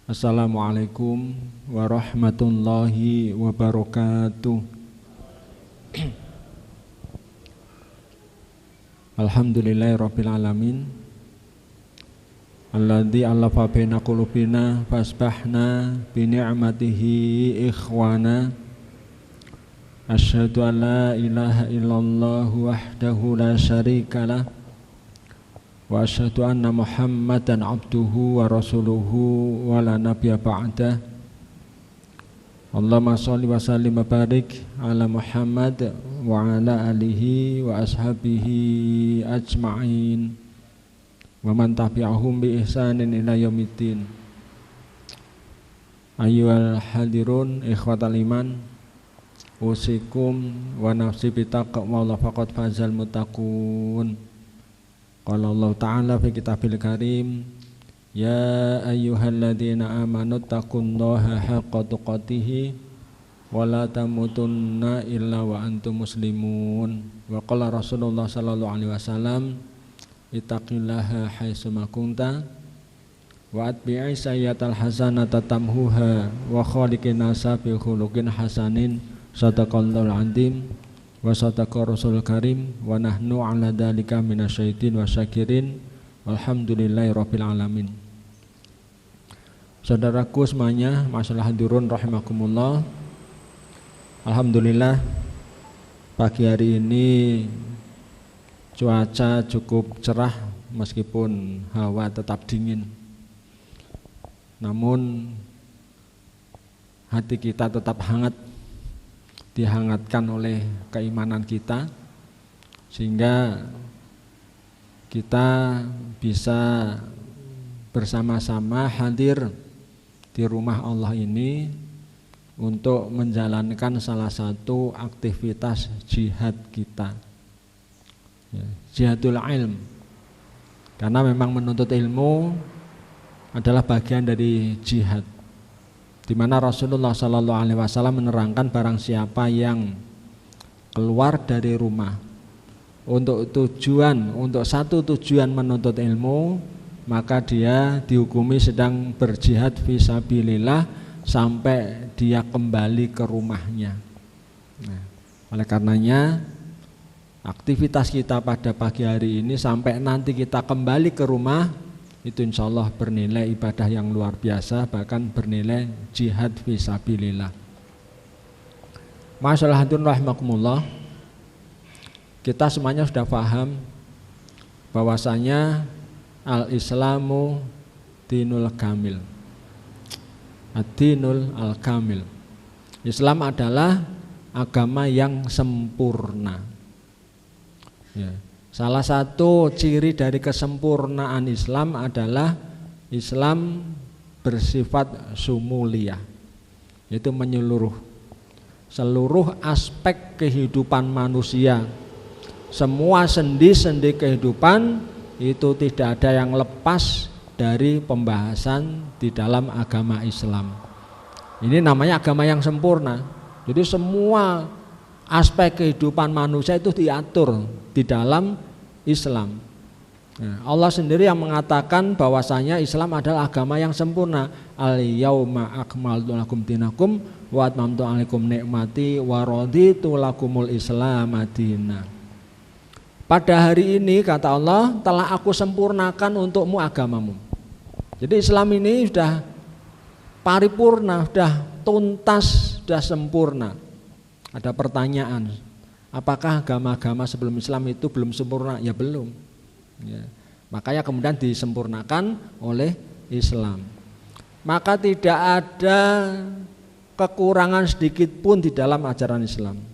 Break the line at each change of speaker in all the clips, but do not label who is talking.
Assalamualaikum warahmatullahi wabarakatuh. Alhamdulillahirabbil alamin. Alladzi allafa baina qulubina fasbahna bi ni'matihi ikhwana. Asyhadu an la ilaha illallah wahdahu la syarikalah wa asyhadu anna Muhammadan abduhu wa rasuluhu wa la nabiyya ba'dah. Allahumma shalli wa sallim wa barik ala Muhammad wa ala alihi wa ashabihi ajma'in wa man tabi'ahum bi ihsanin ila yaumiddin. Ayyuhal hadirun ikhwatal iman, usikum wa nafsi bitaqwallahi faqad fazal muttaqun. Qala Allah Ta'ala fi kitabil karim, ya ayyuhalladzina amanu taqullaha haqqa tuqatih wa la tamutunna illa wa antum muslimun. Wa qala Rasulullah sallallahu alaihi wasallam, ittaqillaha haitsu ma kunta wa atbi'i sayyi'atal hasanata tamhuha wa khaliqin nasa bi khuluqin hasanin. Sadaqallahul azim wa sadaqa rasul karim wa nahnu ala dzalika minasyaitin wa syakirin walhamdulillahirabbil alamin. Saudaraku semuanya, masalah hadirun rahimakumullah. Alhamdulillah pagi hari ini cuaca cukup cerah meskipun hawa tetap dingin. Namun hati kita tetap hangat, dihangatkan oleh keimanan kita, sehingga kita bisa bersama-sama hadir di rumah Allah ini untuk menjalankan salah satu aktivitas jihad kita, jihadul ilm. Karena memang menuntut ilmu adalah bagian dari jihad, di mana Rasulullah Sallallahu Alaihi Wasallam menerangkan barang siapa yang keluar dari rumah untuk satu tujuan menuntut ilmu, maka dia dihukumi sedang berjihad fisabilillah sampai dia kembali ke rumahnya. Nah, oleh karenanya aktivitas kita pada pagi hari ini sampai nanti kita kembali ke rumah itu insya Allah bernilai ibadah yang luar biasa, bahkan bernilai jihad fisabilillah. Masyaallah hadirin rahimakumullah, kita semuanya sudah paham bahwasanya al-islamu dinul kamil, ad-dinul al-kamil. Islam adalah agama yang sempurna, ya. Salah satu ciri dari kesempurnaan Islam adalah Islam bersifat sumuliyah, yaitu menyeluruh. Seluruh aspek kehidupan manusia, semua sendi-sendi kehidupan itu tidak ada yang lepas dari pembahasan di dalam agama Islam. Ini namanya agama yang sempurna. Jadi semua aspek kehidupan manusia itu diatur di dalam Islam. Nah, Allah sendiri yang mengatakan bahwasanya Islam adalah agama yang sempurna. Al-yauma akmaltu lakum dinakum wa atmamtu alaikum nikmati wa raditu lakumul Islam madina. Pada hari ini kata Allah, telah aku sempurnakan untukmu agamamu. Jadi Islam ini sudah paripurna, sudah tuntas, sudah sempurna. Ada pertanyaan, apakah agama-agama sebelum Islam itu belum sempurna? Ya belum, ya. Makanya kemudian disempurnakan oleh Islam. Maka tidak ada kekurangan sedikit pun di dalam ajaran Islam.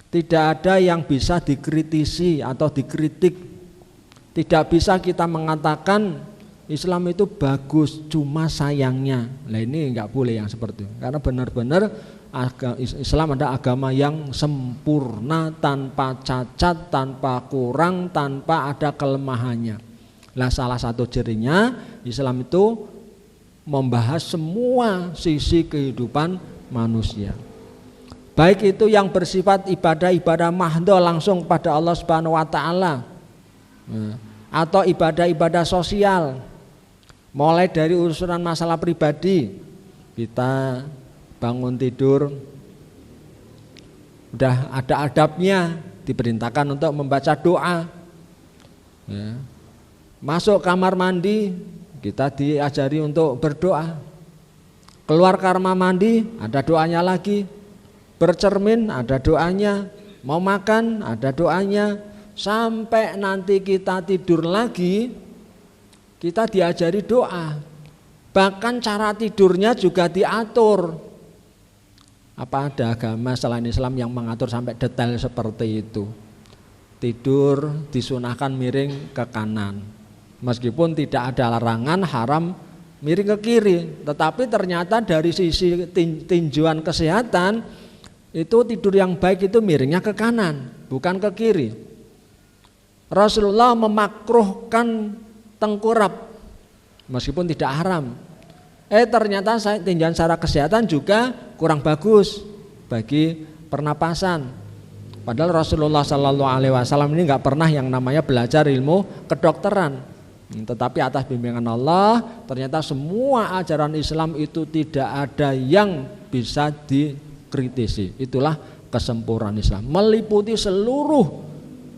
Tidak ada yang bisa dikritisi atau dikritik. Tidak bisa kita mengatakan Islam itu bagus, cuma sayangnya. Nah ini enggak boleh yang seperti itu. Karena benar-benar Islam adalah agama yang sempurna, tanpa cacat, tanpa kurang, tanpa ada kelemahannya. Nah salah satu cirinya Islam itu membahas semua sisi kehidupan manusia. Baik itu yang bersifat ibadah-ibadah mahdhah langsung pada Allah Subhanahu wa taala, atau ibadah-ibadah sosial. Mulai dari urusan masalah pribadi, kita bangun tidur udah ada adabnya, diperintahkan untuk membaca doa. Ya. Masuk kamar mandi, kita diajari untuk berdoa. Keluar kamar mandi, ada doanya lagi. Bercermin, ada doanya. Mau makan, ada doanya. Sampai nanti kita tidur lagi, kita diajari doa. Bahkan cara tidurnya juga diatur. Apa ada agama selain Islam yang mengatur sampai detail seperti itu? Tidur disunahkan miring ke kanan. Meskipun tidak ada larangan haram miring ke kiri, tetapi ternyata dari sisi tinjauan kesehatan itu tidur yang baik itu miringnya ke kanan, bukan ke kiri. Rasulullah memakruhkan tengkurap meskipun tidak haram. Ternyata tinjauan secara kesehatan juga kurang bagus bagi pernapasan. Padahal Rasulullah SAW ini nggak pernah yang namanya belajar ilmu kedokteran. Tetapi atas bimbingan Allah, ternyata semua ajaran Islam itu tidak ada yang bisa dikritisi. Itulah kesempurnaan Islam, meliputi seluruh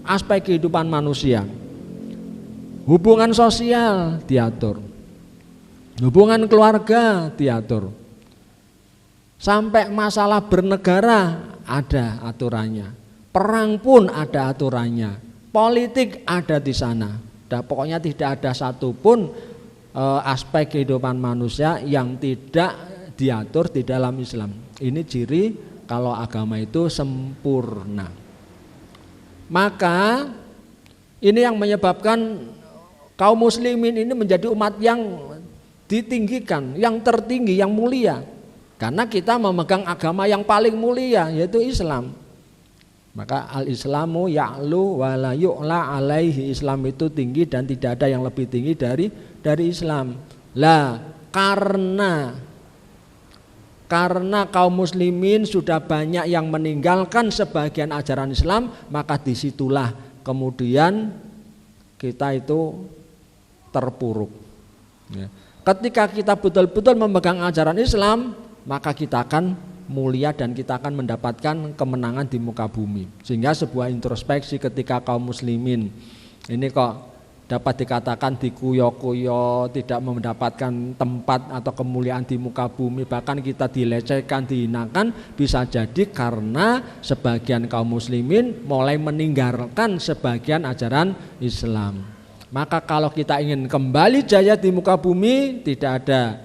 aspek kehidupan manusia. Hubungan sosial diatur, hubungan keluarga diatur, sampai masalah bernegara ada aturannya, perang pun ada aturannya, politik ada di sana. Pokoknya tidak ada satupun aspek kehidupan manusia yang tidak diatur di dalam Islam. Ini ciri kalau agama itu sempurna. Maka ini yang menyebabkan kaum muslimin ini menjadi umat yang ditinggikan, yang tertinggi, yang mulia. Karena kita memegang agama yang paling mulia, yaitu Islam. Maka al-Islamu ya'lu wa la yu'la alaihi. Islam itu tinggi dan tidak ada yang lebih tinggi dari Islam. Lah, karena kaum muslimin sudah banyak yang meninggalkan sebagian ajaran Islam, maka disitulah kemudian kita itu terpuruk. Ya. Ketika kita betul-betul memegang ajaran Islam, maka kita akan mulia dan kita akan mendapatkan kemenangan di muka bumi. Sehingga sebuah introspeksi ketika kaum muslimin ini kok dapat dikatakan dikuyo-kuyo, tidak mendapatkan tempat atau kemuliaan di muka bumi, bahkan kita dilecehkan, dihinakan, bisa jadi karena sebagian kaum muslimin mulai meninggalkan sebagian ajaran Islam. Maka kalau kita ingin kembali jaya di muka bumi, tidak ada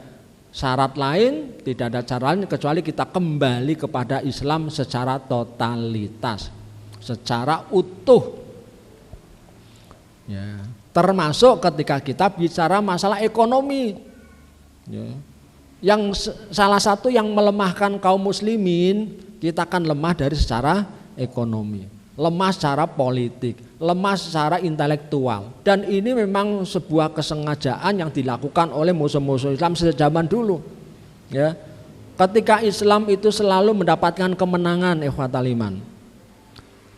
syarat lain, tidak ada cara lain kecuali kita kembali kepada Islam secara totalitas, secara utuh. Ya. Termasuk ketika kita bicara masalah ekonomi, ya. Yang salah satu yang melemahkan kaum muslimin, kita akan lemah dari secara ekonomi, lemah secara politik, lemah secara intelektual. Dan ini memang sebuah kesengajaan yang dilakukan oleh musuh-musuh Islam sejak zaman dulu. Ya. Ketika Islam itu selalu mendapatkan kemenangan, ikhwatal iman,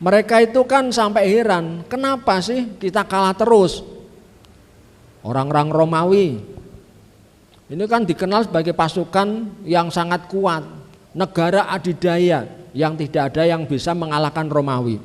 mereka itu kan sampai heran, kenapa sih kita kalah terus? Orang-orang Romawi ini kan dikenal sebagai pasukan yang sangat kuat, negara adidaya yang tidak ada yang bisa mengalahkan Romawi.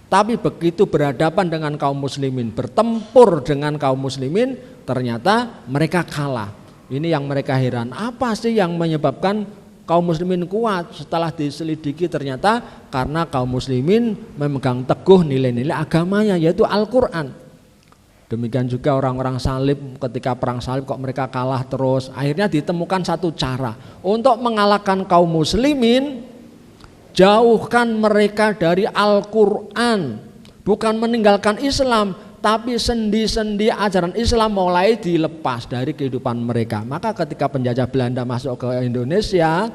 Tapi begitu berhadapan dengan kaum muslimin, bertempur dengan kaum muslimin, ternyata mereka kalah. Ini yang mereka heran, apa sih yang menyebabkan kaum muslimin kuat? Setelah diselidiki ternyata karena kaum muslimin memegang teguh nilai-nilai agamanya, yaitu Al-Quran. Demikian juga orang-orang salib, ketika perang salib kok mereka kalah terus. Akhirnya ditemukan satu cara untuk mengalahkan kaum muslimin, jauhkan mereka dari Al-Quran. Bukan meninggalkan Islam, tapi sendi-sendi ajaran Islam mulai dilepas dari kehidupan mereka. Maka ketika penjajah Belanda masuk ke Indonesia,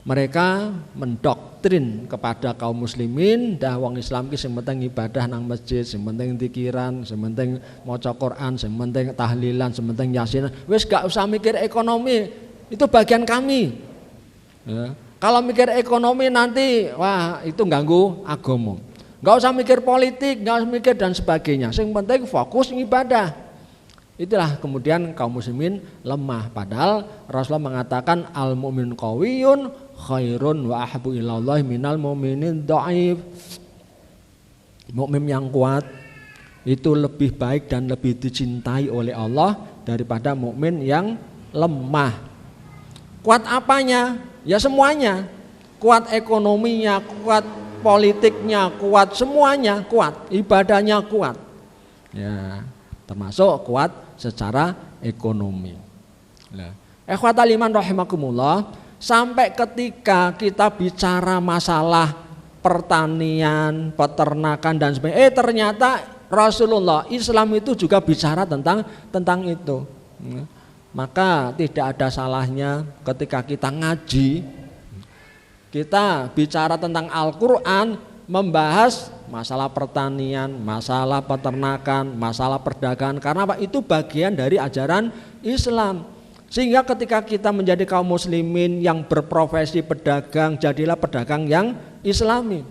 mereka mendoktrin kepada kaum muslimin, dah wong Islam ki sing penting ibadah nang masjid, sing penting dzikiran, sing penting maca Quran, sing penting tahlilan, sing penting yasinan. Wis gak usah mikir ekonomi, itu bagian kami. Ya. Kalau mikir ekonomi nanti, wah itu ganggu agama. Gak usah mikir politik, gak usah mikir dan sebagainya. Yang penting fokus ibadah. Itulah kemudian kaum muslimin lemah. Padahal Rasulullah mengatakan al mu'min qawiyun khairun wa ahabbu ilallah minal mu'minin dhaif. Mukmin yang kuat itu lebih baik dan lebih dicintai oleh Allah daripada mukmin yang lemah. Kuat apanya? Ya semuanya. Kuat ekonominya, kuat politiknya, kuat semuanya, kuat ibadahnya kuat. Ya, termasuk kuat secara ekonomi. Nah, ikhwatal iman rahimakumullah, sampai ketika kita bicara masalah pertanian, peternakan dan sebagainya, ternyata Rasulullah Islam itu juga bicara tentang itu. Maka tidak ada salahnya ketika kita ngaji, kita bicara tentang Al-Quran, membahas masalah pertanian, masalah peternakan, masalah perdagangan, karena apa? Itu bagian dari ajaran Islam. Sehingga ketika kita menjadi kaum muslimin yang berprofesi pedagang, jadilah pedagang yang Islami.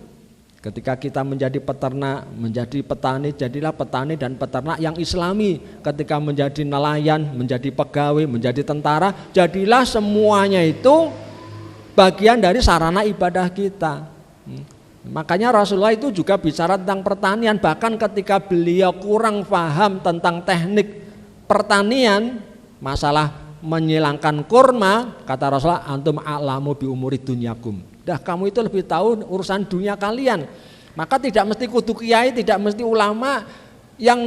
Ketika kita menjadi peternak, menjadi petani, jadilah petani dan peternak yang Islami. Ketika menjadi nelayan, menjadi pegawai, menjadi tentara, jadilah semuanya itu bagian dari sarana ibadah kita. Makanya Rasulullah itu juga bicara tentang pertanian. Bahkan ketika beliau kurang paham tentang teknik pertanian, masalah menyilangkan kurma, kata Rasulullah, antum a'lamu bi umuri dunyakum. Dah kamu itu lebih tahu urusan dunia kalian. Maka tidak mesti kudu kiai, tidak mesti ulama yang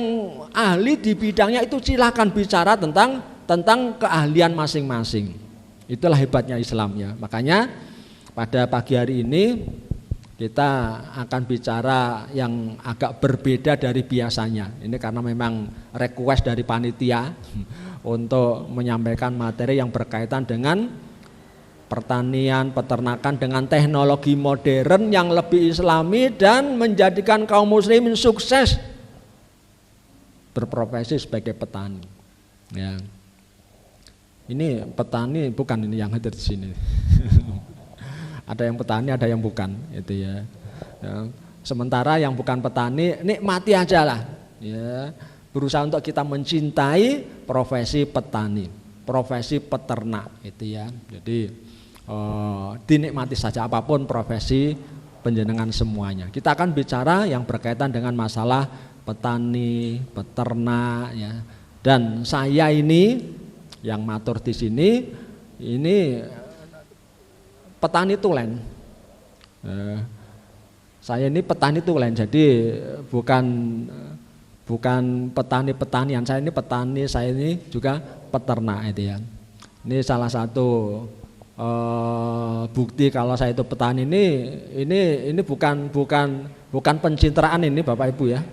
ahli di bidangnya, itu silakan bicara tentang keahlian masing-masing. Itulah hebatnya Islam ya. Makanya pada pagi hari ini kita akan bicara yang agak berbeda dari biasanya. Ini karena memang request dari panitia untuk menyampaikan materi yang berkaitan dengan pertanian, peternakan dengan teknologi modern yang lebih Islami dan menjadikan kaum muslimin sukses berprofesi sebagai petani. Ya. Ini petani bukan ini yang hadir di sini. Ada yang petani, ada yang bukan, itu ya. Ya. Sementara yang bukan petani nikmati aja lah. Ya. Berusaha untuk kita mencintai profesi petani, profesi peternak, itu ya. Jadi dinikmati saja apapun profesi penjenengan semuanya. Kita akan bicara yang berkaitan dengan masalah petani, peternak ya. Dan saya ini yang matur di sini ini petani tulen. Saya ini petani tulen, jadi bukan petani petanian. Saya ini petani, saya ini juga peternak itu ya. Ini salah satu bukti kalau saya itu petani. Ini bukan pencitraan ini Bapak Ibu ya,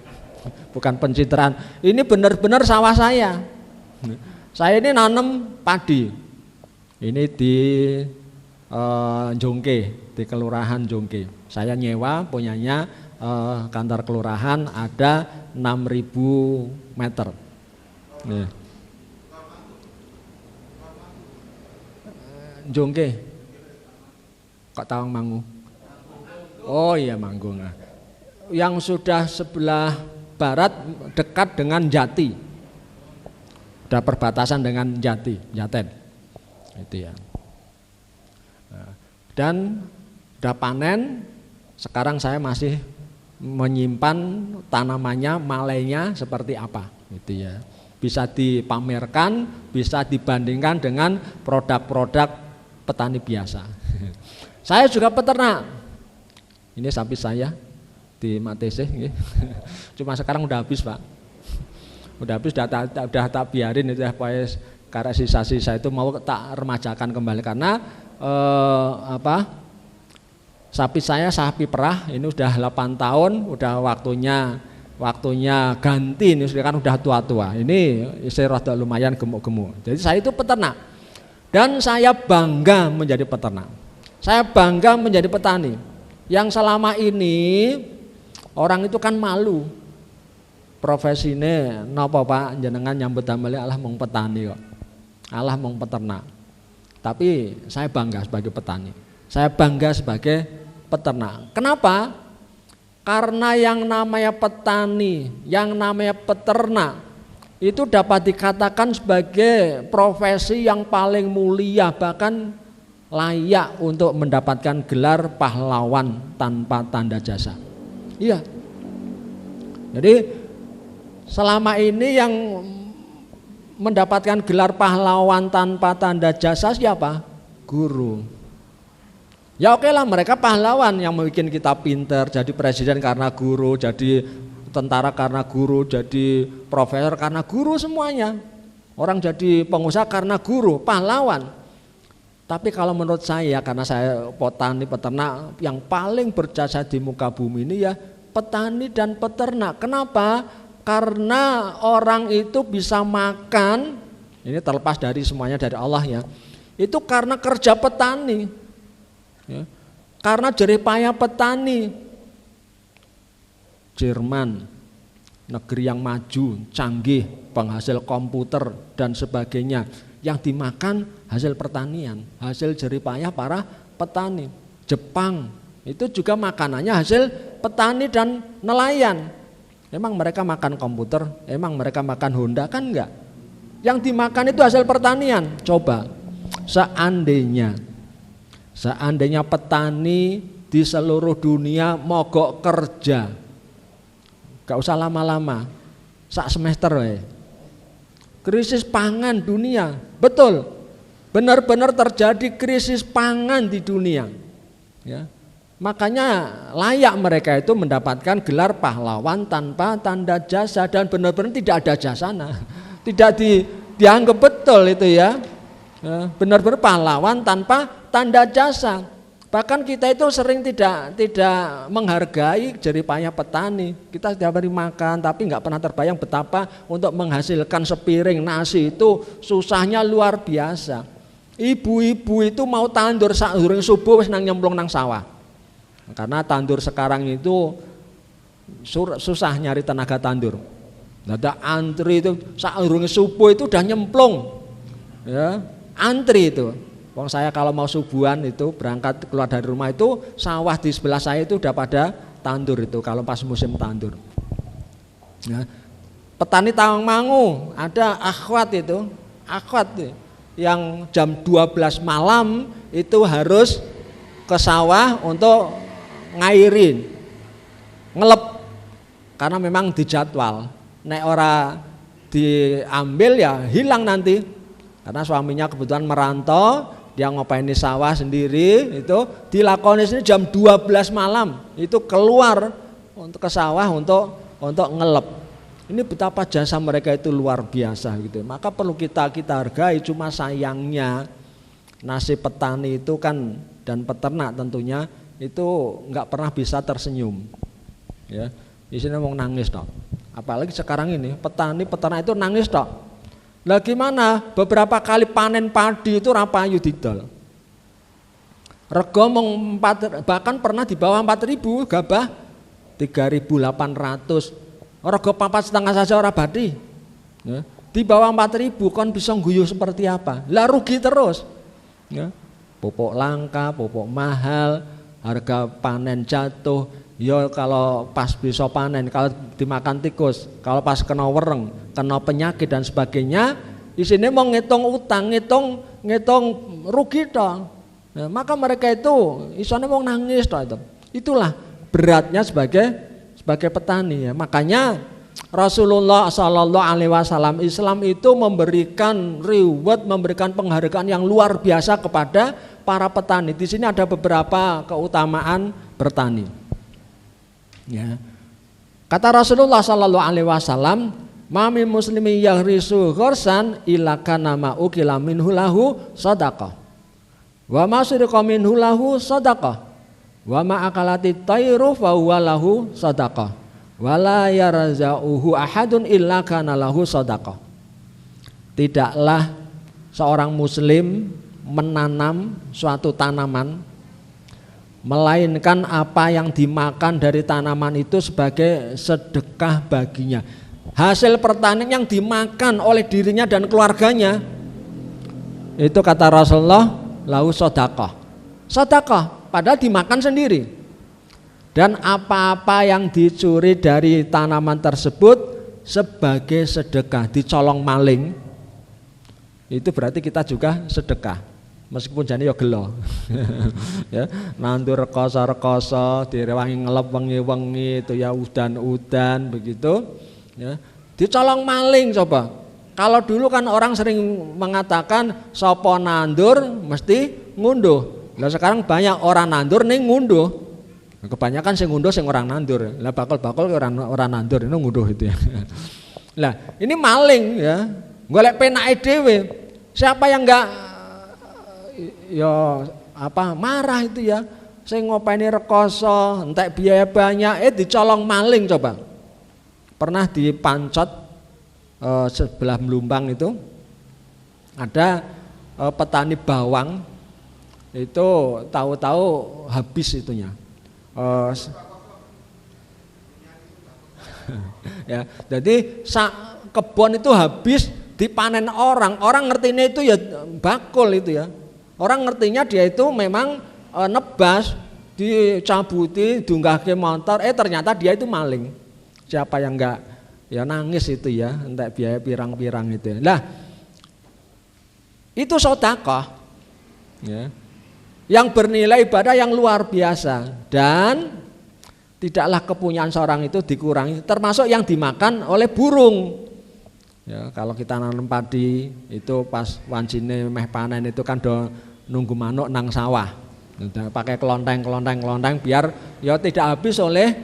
bukan pencitraan. Ini benar-benar sawah saya. Saya ini nanam padi. Ini di Jongke, di Kelurahan Jongke. Saya nyewa punyanya kantor kelurahan, ada 6.000 meter. Nih. Jongke, kok Tawangmangu? Oh iya Manggung. Yang sudah sebelah barat dekat dengan Jati, udah perbatasan dengan Jaten, itu ya. Dan udah panen. Sekarang saya masih menyimpan tanamannya, malainya seperti apa, itu ya. Bisa dipamerkan, bisa dibandingkan dengan produk-produk petani biasa. Saya juga peternak. Ini sapi saya di Matese. Cuma sekarang udah habis Pak. Udah habis, udah tak biarin itu ya, karena sisa-sisa itu mau tak remajakan kembali karena sapi saya sapi perah ini udah 8 tahun, udah waktunya ganti, ini kan udah tua-tua. Ini istri rada lumayan gemuk-gemuk. Jadi saya itu peternak. Dan saya bangga menjadi peternak. Saya bangga menjadi petani. Yang selama ini orang itu kan malu. Profesine napa Pak jenengan nyambut damel Allah mung petani kok. Allah mung peternak. Tapi saya bangga sebagai petani. Saya bangga sebagai peternak. Kenapa? Karena yang namanya petani, yang namanya peternak itu dapat dikatakan sebagai profesi yang paling mulia, bahkan layak untuk mendapatkan gelar pahlawan tanpa tanda jasa. Iya. Jadi selama ini yang mendapatkan gelar pahlawan tanpa tanda jasa siapa? Guru. Ya oke lah, mereka pahlawan yang bikin kita pinter, jadi presiden karena guru, jadi tentara karena guru, jadi profesor karena guru, semuanya. Orang jadi pengusaha karena guru, pahlawan. Tapi kalau menurut saya, karena saya petani peternak, yang paling berjasa di muka bumi ini ya petani dan peternak. Kenapa? Karena orang itu bisa makan, ini terlepas dari semuanya dari Allah ya, itu karena kerja petani ya, karena jerih payah petani. Jerman, negeri yang maju, canggih, penghasil komputer dan sebagainya, yang dimakan hasil pertanian, hasil jerih payah para petani. Jepang itu juga makanannya hasil petani dan nelayan. Emang mereka makan komputer? Emang mereka makan Honda? Kan enggak. Yang dimakan itu hasil pertanian. Coba seandainya petani di seluruh dunia mogok kerja, gak usah lama-lama, sak semester we. Krisis pangan dunia, betul, benar-benar terjadi krisis pangan di dunia. Ya. Makanya layak mereka itu mendapatkan gelar pahlawan tanpa tanda jasa, dan benar-benar tidak ada jasana, tidak dianggap betul itu ya. Ya, benar-benar pahlawan tanpa tanda jasa. Bahkan kita itu sering tidak menghargai jerih payah petani. Kita setiap hari makan, tapi nggak pernah terbayang betapa untuk menghasilkan sepiring nasi itu susahnya luar biasa. Ibu-ibu itu mau tandur sadurunge subuh wis nang nyemplung nang sawah. Karena tandur sekarang itu susah nyari tenaga tandur. Ada antri itu sadurunge subuh itu udah nyemplung. Ya, antri itu. Wong saya kalau mau subuhan itu berangkat keluar dari rumah itu sawah di sebelah saya itu udah pada tandur itu kalau pas musim tandur. Ya. Petani Tawangmangu ada akhwat yang jam 12 malam itu harus ke sawah untuk ngairin, ngelep, karena memang dijadwal. Nek ora diambil ya hilang nanti, karena suaminya kebetulan merantau. Dia ngopaini sawah sendiri, itu dilakoni sini jam 12 malam itu keluar untuk ke sawah untuk ngelep. Ini betapa jasa mereka itu luar biasa gitu. Maka perlu kita hargai. Cuma sayangnya nasib petani itu kan, dan peternak tentunya itu nggak pernah bisa tersenyum. Ya, di sini mau nangis dong. Apalagi sekarang ini petani peternak itu nangis dong. Lah gimana? Beberapa kali panen padi itu rapayu didol. Rego bahkan pernah di bawah 4.000, gabah 3.800. Rego 4,5 saja ora badi. Ya. Di bawah 4.000 kon bisa guyu seperti apa? Lah rugi terus. Ya. Pupuk langka, pupuk mahal, harga panen jatuh. Ya kalau pas bisa panen, kalau dimakan tikus, kalau pas kena wereng, kena penyakit dan sebagainya, di sini mau ngitung utang, ngitung rugi dong. Nah, maka mereka itu isone mau nangis dong itu. Itulah beratnya sebagai petani ya. Makanya Rasulullah SAW Islam itu memberikan reward, memberikan penghargaan yang luar biasa kepada para petani. Di sini ada beberapa keutamaan bertani. Ya. Kata Rasulullah SAW, mami muslimi yahrisu ghorsan illa kana ma ukila minhu lahu sadaqah wa ma suriqa minhu lahu sadaqah wa ma akalati tayru fa huwa lahu sadaqah wa la yarza'uhu ahadun illa kana lahu sadaqah. Tidaklah seorang muslim menanam suatu tanaman melainkan apa yang dimakan dari tanaman itu sebagai sedekah baginya. Hasil pertanian yang dimakan oleh dirinya dan keluarganya itu kata Rasulullah lahu sedekah. Sedekah padahal dimakan sendiri. Dan apa-apa yang dicuri dari tanaman tersebut sebagai sedekah, dicolong maling, itu berarti kita juga sedekah. Meskipun jane ya gelo. Ya, nandur rekoso-rekoso, direwangi ngelep wengi-wengi itu ya udan-udan begitu. Ya, dicolong maling coba. Kalau dulu kan orang sering mengatakan sapa nandur mesti ngunduh. Lah sekarang banyak orang nandur ning ngunduh. Kebanyakan sing ngunduh sing orang nandur. Lah bakal-bakal orang nandur itu ngunduh itu ya. Lah, ini maling ya. Golek penake dhewe. Siapa yang enggak ya marah itu ya, saya ngopeni rekoso entek biaya banyak dicolong maling coba. Pernah di Pancot sebelah Melumbang itu ada petani bawang itu tahu-tahu habis itunya ya, jadi kebun itu habis dipanen orang ngertinya itu ya bakul itu ya. Orang ngertinya dia itu memang nebas, dicabuti, dunggahke motor, ternyata dia itu maling. Siapa yang enggak ya nangis itu ya, entek biaya pirang-pirang itu. Lah, itu sedekah. Ya. Yang bernilai ibadah yang luar biasa dan tidaklah kepunyaan seorang itu dikurangi, termasuk yang dimakan oleh burung. Ya, kalau kita nanam padi itu pas wancine meh panen itu kan do nunggu manuk nang sawah. Pakai kelonteng biar ya tidak habis oleh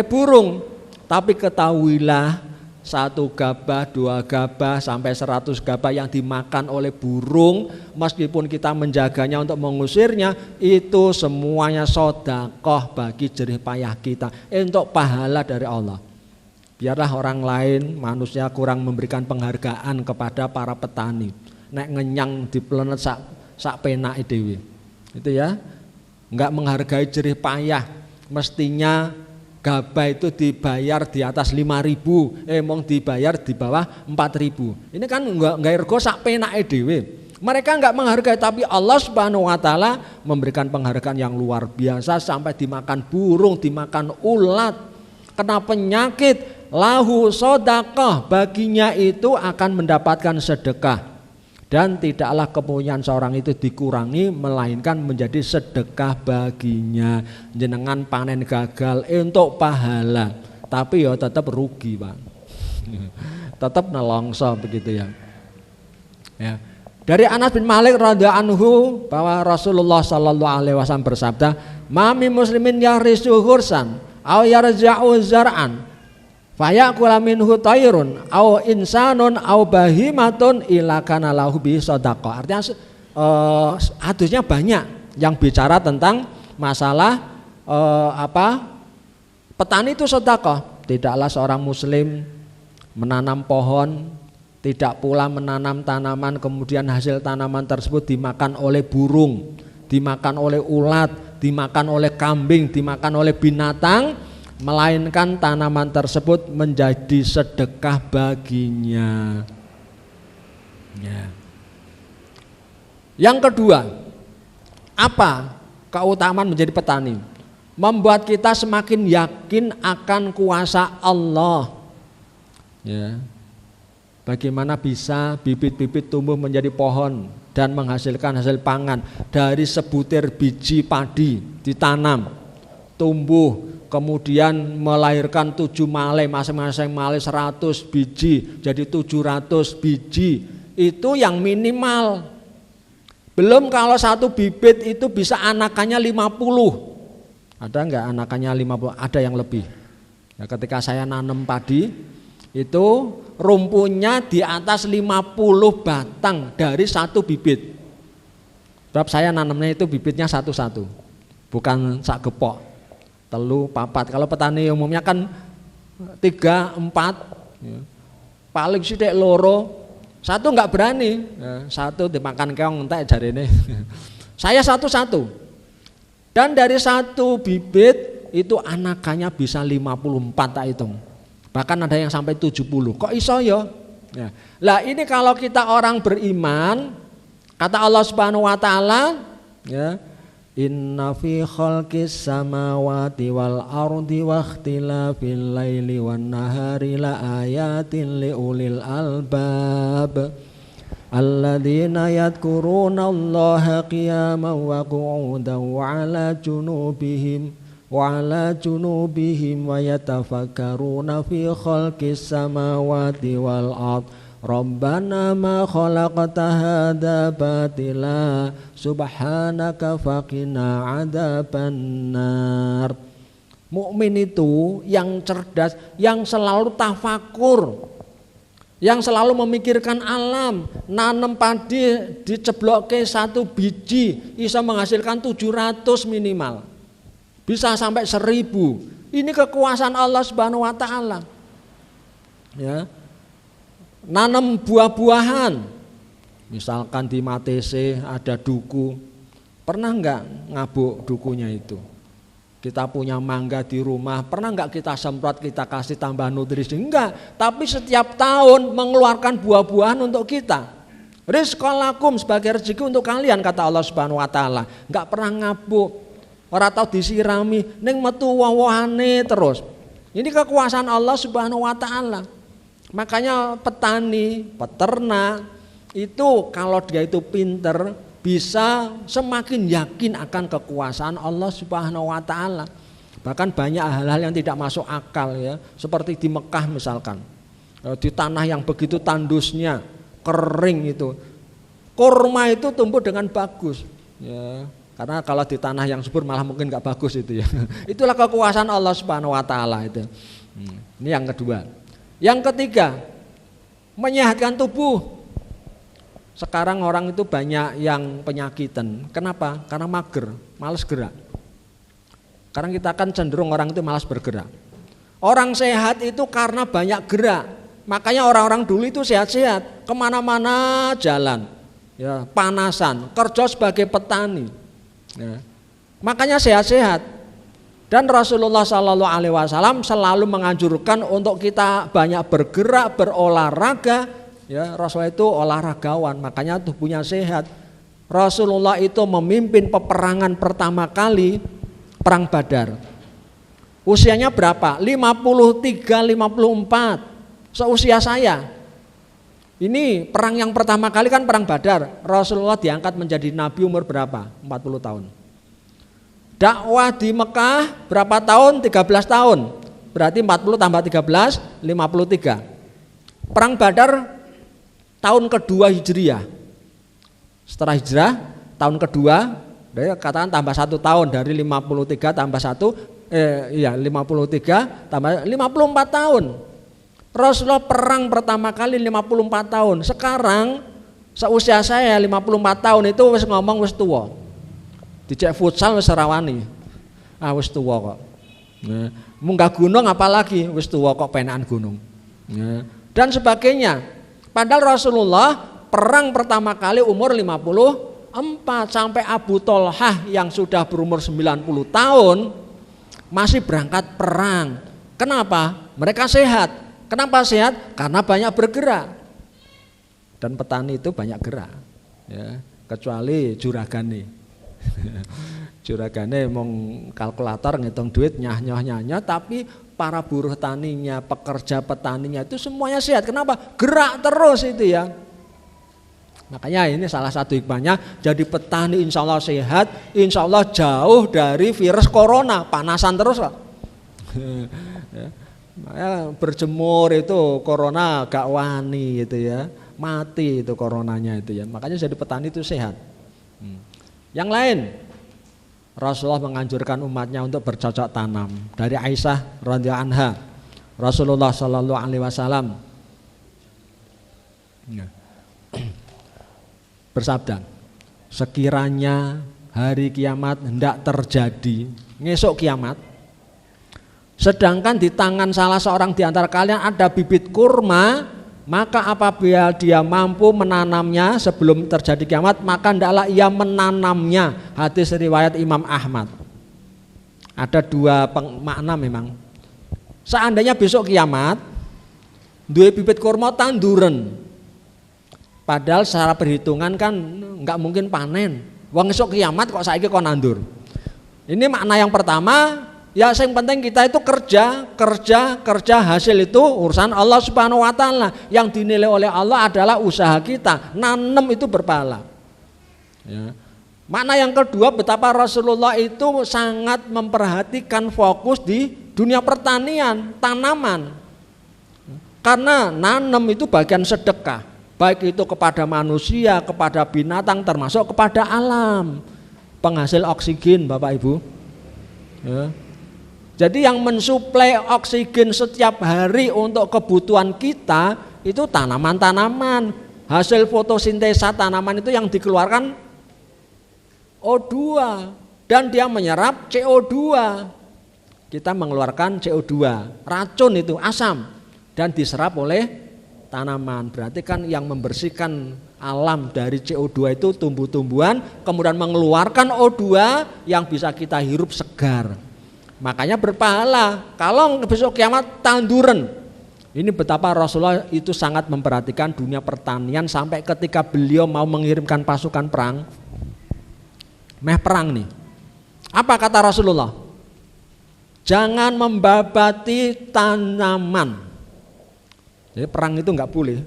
burung. Tapi ketahuilah 1 gabah, 2 gabah sampai 100 gabah yang dimakan oleh burung, meskipun kita menjaganya untuk mengusirnya, itu semuanya sedekah bagi jerih payah kita untuk pahala dari Allah. Biarlah orang lain, manusia kurang memberikan penghargaan kepada para petani. Nek ngenyang diplenet sak penake dhewe. Itu ya. Enggak menghargai jerih payah. Mestinya gabah itu dibayar di atas 5.000, mong dibayar di bawah 4.000. Ini kan enggak rego sak penake dhewe. Mereka enggak menghargai, tapi Allah Subhanahu wa taala memberikan penghargaan yang luar biasa sampai dimakan burung, dimakan ulat, kena penyakit. Lahu sedekah, baginya itu akan mendapatkan sedekah dan tidaklah kepunyaan seorang itu dikurangi melainkan menjadi sedekah baginya. Jenengan panen gagal untuk pahala tapi ya tetap rugi Pak. Tetap nelongso begitu ya. Ya. Dari Anas bin Malik radhiyallahu anhu bahwa Rasulullah sallallahu alaihi wasallam bersabda, "Mami muslimin yarisu hursan aw yarja'u zar'an fayaqula minhu tayrun au insanun au bahimatun ila kana lahu bi shadaqah." Artinya hadisnya banyak yang bicara tentang masalah petani itu sedekah. Tidaklah seorang muslim menanam pohon, tidak pula menanam tanaman kemudian hasil tanaman tersebut dimakan oleh burung, dimakan oleh ulat, dimakan oleh kambing, dimakan oleh binatang, melainkan tanaman tersebut menjadi sedekah baginya. Ya. Yang kedua, apa keutamaan menjadi petani? Membuat kita semakin yakin akan kuasa Allah. Ya. Bagaimana bisa bibit-bibit tumbuh menjadi pohon dan menghasilkan hasil pangan dari sebutir biji padi ditanam, tumbuh, kemudian melahirkan 7 malai, masing-masing malai 100 biji, jadi 700 biji. Itu yang minimal. Belum kalau satu bibit itu bisa anakannya 50. Ada enggak anakannya 50? Ada yang lebih. Ya, ketika saya nanam padi, itu rumpunya di atas 50 batang dari satu bibit. Sebab saya nanamnya itu bibitnya satu-satu, bukan sak gepok. 3, 4. Kalau petani umumnya kan 3, 4, ya. Paling sithik 2, 1 enggak berani, ya, 1 dimakan keong entek jarene. Saya satu-satu. Dan dari satu bibit itu anakannya bisa 54 tak hitung. Bahkan ada yang sampai 70. Kok iso ya? Ya. Lah ini kalau kita orang beriman, kata Allah Subhanahu wa taala, ya, Inna fi khalqis samawati wal ardi wa ikhtilafil laili wan nahari la ayatin li ulil albab alladzina yadhkuruna Allaha qiyaman wa qu'udan wa 'ala junubihim wa yatafakkaruna fi khalqis samawati wal ardi Rabbana ma khalaqta hadza batila subhanaka faqina adzabannar. Mukmin itu yang cerdas, yang selalu tafakur, yang selalu memikirkan alam. Nanam padi diceblokke 1 biji bisa menghasilkan 700 minimal, bisa sampai 1000. Ini kekuasaan Allah Subhanahu wa taala. Ya. Nanam buah-buahan, misalkan di Matese ada duku, pernah enggak ngabuk dukunya itu? Kita punya mangga di rumah, pernah enggak kita semprot, kita kasih tambah nutrisi? Enggak, tapi setiap tahun mengeluarkan buah-buahan untuk kita. Rizqalakum, sebagai rezeki untuk kalian, kata Allah Subhanahu wa taala. Enggak pernah ngabuk, ora tau disirami, ning metu woh-wohane terus. Ini kekuasaan Allah Subhanahu wa taala. Makanya petani, peternak itu kalau dia itu pinter bisa semakin yakin akan kekuasaan Allah Subhanahu wa taala. Bahkan banyak hal-hal yang tidak masuk akal ya, seperti di Mekah misalkan. Di tanah yang begitu tandusnya, kering itu. Kurma itu tumbuh dengan bagus ya. Karena kalau di tanah yang subur malah mungkin enggak bagus itu ya. Itulah kekuasaan Allah Subhanahu wa taala itu. Ini yang kedua. Yang ketiga, menyehatkan tubuh. Sekarang orang itu banyak yang penyakitan. Kenapa? Karena mager, malas gerak. Sekarang kita kan cenderung orang itu malas bergerak. Orang sehat itu karena banyak gerak. Makanya orang-orang dulu itu sehat-sehat, kemana-mana jalan, ya, panasan, kerja sebagai petani. Ya. Makanya sehat-sehat. Dan Rasulullah SAW selalu menganjurkan untuk kita banyak bergerak, berolahraga. Ya, Rasulullah itu olahragawan, makanya tubuhnya sehat. Rasulullah itu memimpin peperangan pertama kali, perang Badar. Usianya berapa? 53-54, seusia saya. Ini perang yang pertama kali kan perang Badar. Rasulullah diangkat menjadi nabi umur berapa? 40 tahun. Dakwah di Mekah berapa tahun? 13 tahun. Berarti 40 tambah 13, 53. Perang Badar tahun kedua Hijriah. Setelah hijrah tahun kedua, katakan tambah 1 tahun, dari 53 tambah 1, 53 tambah 54 tahun. Rasulullah perang pertama kali 54 tahun. Sekarang seusia saya 54 tahun itu wis ngomong wis tua. Dicek futsal wis rawani. Wis tuwa kok. Nah, munggah gunung apalagi wis tuwa kok penakan gunung. Nah, dan sebagainya. Padahal Rasulullah perang pertama kali umur 54, sampai Abu Thalhah yang sudah berumur 90 tahun masih berangkat perang. Kenapa? Mereka sehat. Kenapa sehat? Karena banyak bergerak. Dan petani itu banyak gerak. Ya, kecuali juragane. Juragane mong kalkulator ngitung duit nyah-nyah, tapi para buruh taninya, pekerja petaninya itu semuanya sehat. Kenapa? Gerak terus itu ya. Makanya ini salah satu hikmahnya, jadi petani insya Allah sehat, insya Allah jauh dari virus corona, panasan terus kok. Ya, berjemur itu corona gak wani gitu ya, mati itu coronanya itu ya. Makanya jadi petani itu sehat. Yang lain, Rasulullah menganjurkan umatnya untuk bercocok tanam. Dari Aisyah radhiyallahu anha, Rasulullah sallallahu alaihi wasallam bersabda, sekiranya hari kiamat hendak terjadi, ngesok kiamat, sedangkan di tangan salah seorang di antara kalian ada bibit kurma, maka apabila dia mampu menanamnya sebelum terjadi kiamat, maka hendaklah ia menanamnya. Hadis riwayat Imam Ahmad. Ada 2 makna memang. Seandainya besok kiamat, duwe bibit kurma tanduran, padahal secara perhitungan kan nggak mungkin panen. Wong esuk kiamat kok saiki kok nandur. Ini makna yang pertama, ya yang penting kita itu kerja hasil itu urusan Allah Subhanahu wa taala. Yang dinilai oleh Allah adalah usaha kita. Nanem itu berpahala. Ya. Makna yang kedua, betapa Rasulullah itu sangat memperhatikan fokus di dunia pertanian, tanaman. Karena nanam itu bagian sedekah, baik itu kepada manusia, kepada binatang, termasuk kepada alam. Penghasil oksigen, Bapak Ibu. Ya. Jadi yang mensuplai oksigen setiap hari untuk kebutuhan kita itu tanaman-tanaman. Hasil fotosintesa tanaman itu yang dikeluarkan O2 dan dia menyerap CO2. Kita mengeluarkan CO2, racun itu asam dan diserap oleh tanaman. Berarti kan yang membersihkan alam dari CO2 itu tumbuh-tumbuhan, kemudian mengeluarkan O2 yang bisa kita hirup segar. Makanya berpahala. Kalau besok kiamat tanduran. Ini betapa Rasulullah itu sangat memperhatikan dunia pertanian sampai ketika beliau mau mengirimkan pasukan perang. Perang nih. Apa kata Rasulullah? Jangan membabati tanaman. Jadi perang itu enggak boleh.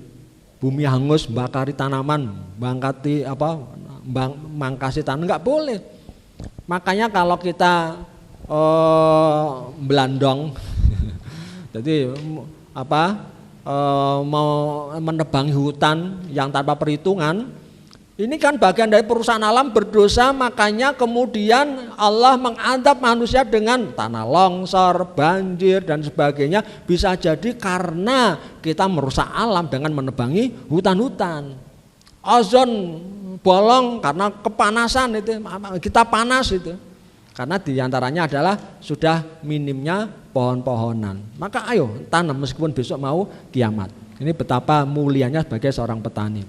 Bumi hangus, bakari tanaman, mangkasi tanaman, enggak boleh. Makanya kalau kita belandong, jadi mau menebangi hutan yang tanpa perhitungan, ini kan bagian dari perusahaan alam berdosa. Makanya kemudian Allah mengadab manusia dengan tanah longsor, banjir dan sebagainya. Bisa jadi karena kita merusak alam dengan menebangi hutan-hutan. Ozon bolong karena kepanasan itu, kita panas itu. Karena diantaranya adalah sudah minimnya pohon-pohonan. Maka ayo tanam meskipun besok mau kiamat. Ini betapa mulianya sebagai seorang petani.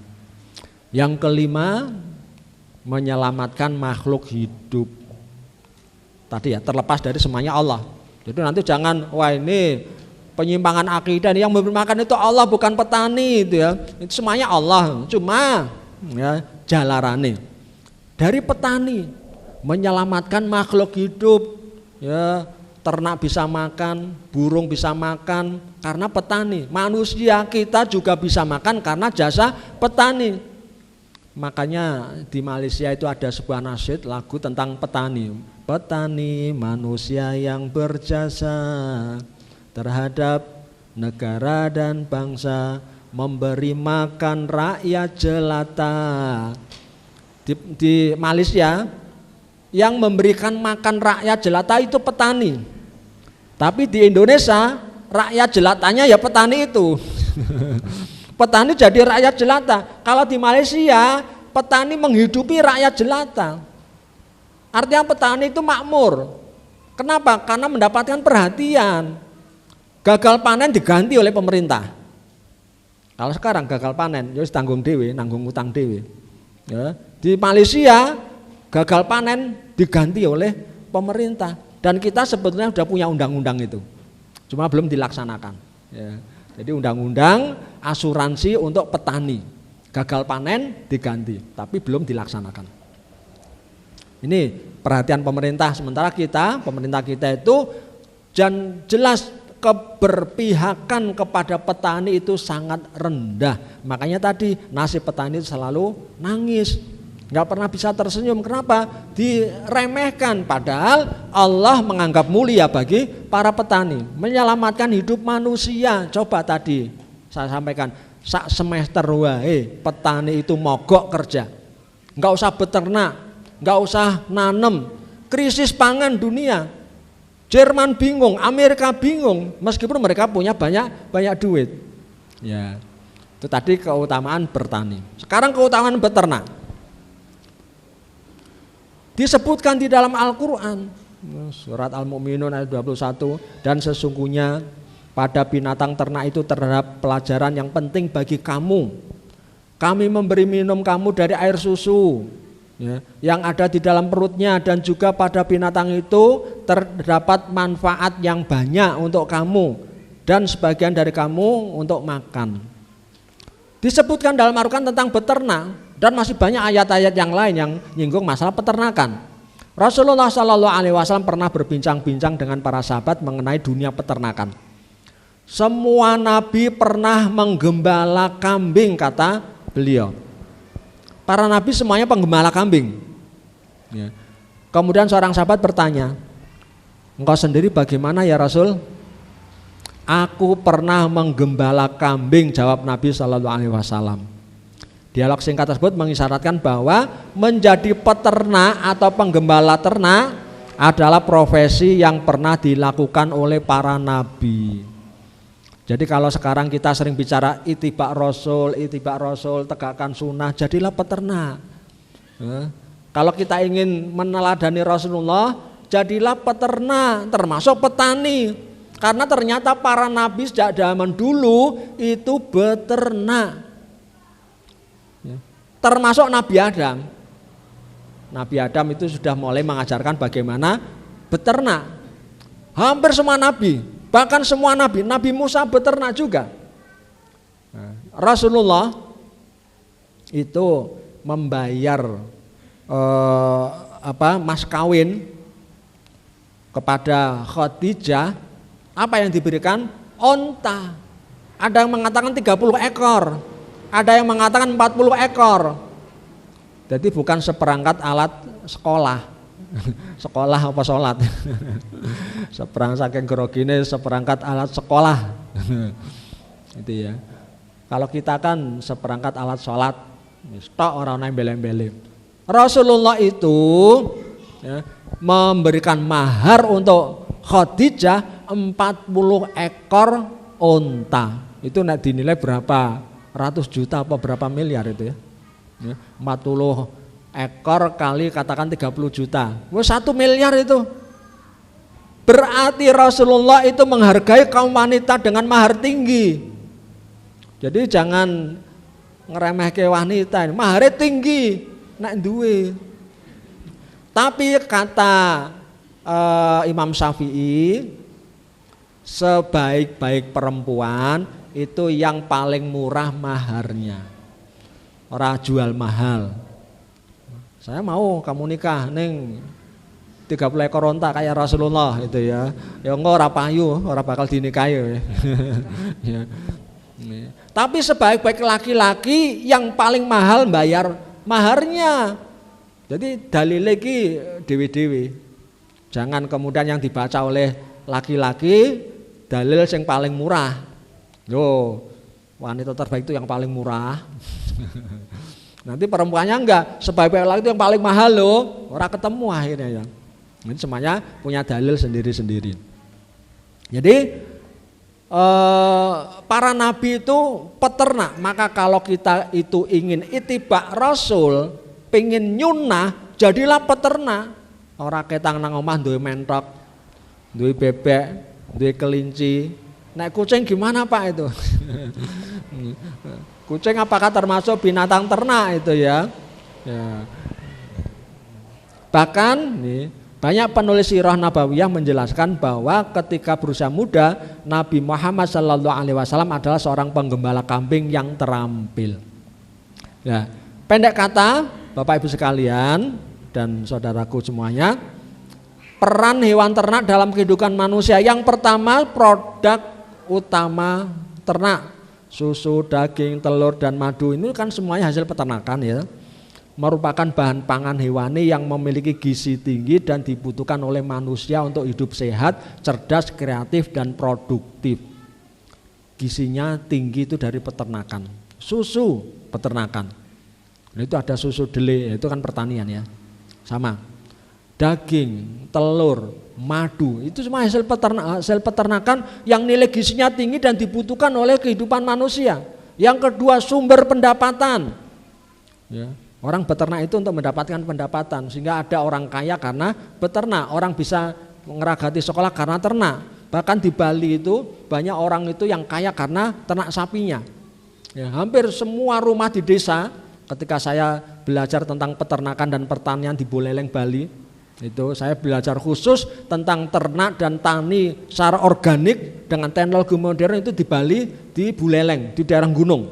Yang kelima, menyelamatkan makhluk hidup. Tadi ya, terlepas dari semuanya Allah. Jadi nanti jangan, wah ini penyimpangan akidah, yang memberi makan itu Allah bukan petani itu ya. Itu semuanya Allah, cuma ya jalarane. Dari petani menyelamatkan makhluk hidup, ya ternak bisa makan, burung bisa makan karena petani. Manusia kita juga bisa makan karena jasa petani. Makanya di Malaysia itu ada sebuah nasyid lagu tentang petani. Petani manusia yang berjasa terhadap negara dan bangsa, memberi makan rakyat jelata. Di Malaysia yang memberikan makan rakyat jelata itu petani. Tapi di Indonesia rakyat jelatanya ya petani itu. Petani jadi rakyat jelata. Kalau di Malaysia petani menghidupi rakyat jelata. Artinya petani itu makmur. Kenapa? Karena mendapatkan perhatian. Gagal panen diganti oleh pemerintah. Kalau sekarang gagal panen, ya tanggung dewe, nanggung utang dewe. Ya. Di Malaysia gagal panen diganti oleh pemerintah. Dan kita sebetulnya sudah punya undang-undang itu. Cuma belum dilaksanakan. Ya. Jadi undang-undang asuransi untuk petani, gagal panen diganti, tapi belum dilaksanakan. Ini perhatian pemerintah. Sementara pemerintah kita itu jelas keberpihakan kepada petani itu sangat rendah. Makanya tadi nasib petani itu selalu nangis, nggak pernah bisa tersenyum. Kenapa? Diremehkan. Padahal Allah menganggap mulia bagi para petani, menyelamatkan hidup manusia. Coba tadi saya sampaikan, sak semester wae petani itu mogok kerja, nggak usah beternak, nggak usah nanem. Krisis pangan dunia, Jerman bingung, Amerika bingung, meskipun mereka punya banyak duit. Ya, itu tadi keutamaan bertani. Sekarang keutamaan beternak. Disebutkan di dalam Al-Quran, surat Al-Mu'minun ayat 21, dan sesungguhnya pada binatang ternak itu terhadap pelajaran yang penting bagi kamu. Kami memberi minum kamu dari air susu ya, yang ada di dalam perutnya, dan juga pada binatang itu terdapat manfaat yang banyak untuk kamu dan sebagian dari kamu untuk makan. Disebutkan dalam Al-Quran tentang beternak. Dan masih banyak ayat-ayat yang lain yang nyinggung masalah peternakan. Rasulullah Shallallahu Alaihi Wasallam pernah berbincang-bincang dengan para sahabat mengenai dunia peternakan. Semua nabi pernah menggembala kambing, kata beliau. Para nabi semuanya penggembala kambing. Ya. Kemudian seorang sahabat bertanya, engkau sendiri bagaimana ya Rasul? Aku pernah menggembala kambing, jawab Nabi Shallallahu Alaihi Wasallam. Dialog singkat tersebut mengisyaratkan bahwa menjadi peternak atau penggembala ternak adalah profesi yang pernah dilakukan oleh para nabi. Jadi kalau sekarang kita sering bicara ittiba' Rasul, tegakkan sunnah, jadilah peternak. Kalau kita ingin meneladani Rasulullah, jadilah peternak, termasuk petani. Karena ternyata para nabi sejak zaman dulu itu beternak. Termasuk Nabi Adam. Nabi Adam itu sudah mulai mengajarkan bagaimana beternak. Hampir semua nabi, bahkan semua nabi, Nabi Musa beternak juga. Rasulullah itu membayar mas kawin kepada Khadijah. Apa yang diberikan? Onta. Ada yang mengatakan 30 ekor. Ada yang mengatakan 40 ekor. Jadi bukan seperangkat alat sekolah. Sekolah apa sholat. Seperangkat saking grogine seperangkat alat sekolah. Itu ya. Kalau kita kan seperangkat alat sholat. Stok orang nembel-nembel. Rasulullah itu ya, memberikan mahar untuk Khadijah 40 ekor onta. Itu nak dinilai berapa? Ratus juta apa berapa miliar itu ya. 40 ekor kali katakan 30 juta. 1 miliar itu. Berarti Rasulullah itu menghargai kaum wanita dengan mahar tinggi. Jadi jangan ngeremehke wanita, maharnya tinggi nek duwe. Tapi kata Imam Syafi'i, sebaik-baik perempuan itu yang paling murah maharnya, ora jual mahal. Saya mau kamu nikah neng 30 ekor onta kayak Rasulullah itu ya. Ya enggak ora payu, ora bakal dinikahi. Ya. Tapi sebaik-baik laki-laki yang paling mahal bayar maharnya. Jadi dalil lagi dewi-dewi. Jangan kemudian yang dibaca oleh laki-laki dalil yang paling murah. Loh, wanita terbaik itu yang paling murah. Nanti perempuannya enggak, sebaik-baik laki itu yang paling mahal loh. Orang ketemu akhirnya ya. Ini semuanya punya dalil sendiri-sendiri. Jadi para nabi itu peternak. Maka kalau kita itu ingin ittiba' Rasul, pengen nyunnah, jadilah peternak. Orang ketang nang omah duwe mentok, duwe bebek, duwe kelinci. Naik kucing gimana Pak itu? Kucing apakah termasuk binatang ternak itu ya? Ya. Bahkan nih, banyak penulis sirah nabawiyah menjelaskan bahwa ketika berusia muda Nabi Muhammad Shallallahu Alaihi Wasallam adalah seorang penggembala kambing yang terampil. Ya, pendek kata, Bapak Ibu sekalian dan saudaraku semuanya, peran hewan ternak dalam kehidupan manusia yang pertama produk utama ternak, susu, daging, telur dan madu ini kan semuanya hasil peternakan ya. Merupakan bahan pangan hewani yang memiliki gizi tinggi dan dibutuhkan oleh manusia untuk hidup sehat, cerdas, kreatif dan produktif. Gizinya tinggi itu dari peternakan. Susu peternakan. Itu ada susu dele, itu kan pertanian ya. Sama. Daging, telur, madu, itu semua hasil peternakan yang nilai gizinya tinggi dan dibutuhkan oleh kehidupan manusia. Yang kedua, sumber pendapatan. Ya, orang beternak itu untuk mendapatkan pendapatan, sehingga ada orang kaya karena beternak, orang bisa ngeragati sekolah karena ternak. Bahkan di Bali itu banyak orang itu yang kaya karena ternak sapinya. Ya, hampir semua rumah di desa, ketika saya belajar tentang peternakan dan pertanian di Buleleng, Bali, itu saya belajar khusus tentang ternak dan tani secara organik dengan teknologi modern itu di Bali, di Buleleng, di daerah gunung.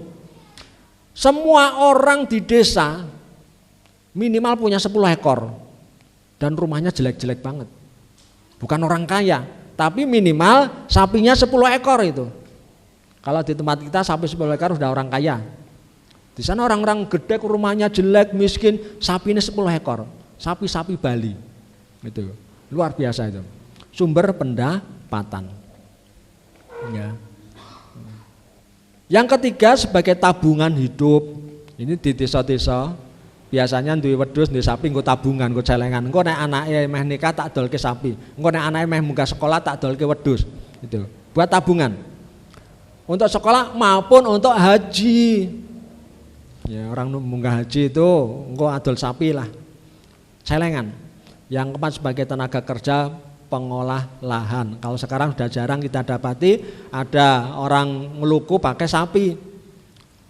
Semua orang di desa minimal punya 10 ekor dan rumahnya jelek-jelek banget. Bukan orang kaya, tapi minimal sapinya 10 ekor itu. Kalau di tempat kita sapi 10 ekor sudah orang kaya. Di sana orang-orang gede rumahnya jelek, miskin, sapinya 10 ekor. Sapi-sapi Bali. Itu luar biasa itu. Sumber pendapatan. Ya. Yang ketiga sebagai tabungan hidup. Ini di desa-desa biasanya duwe wedhus, duwe sapi nggo tabungan, nggo celengan. Engko nek anake meh nikah tak dolke sapi. Engko nek anake meh munggah sekolah tak dolke wedhus. Itu. Buat tabungan. Untuk sekolah maupun untuk haji. Ya, orang munggah haji itu engko adol sapi lah. Celengan. Yang keempat sebagai tenaga kerja pengolah lahan. Kalau sekarang sudah jarang kita dapati ada orang ngeluku pakai sapi.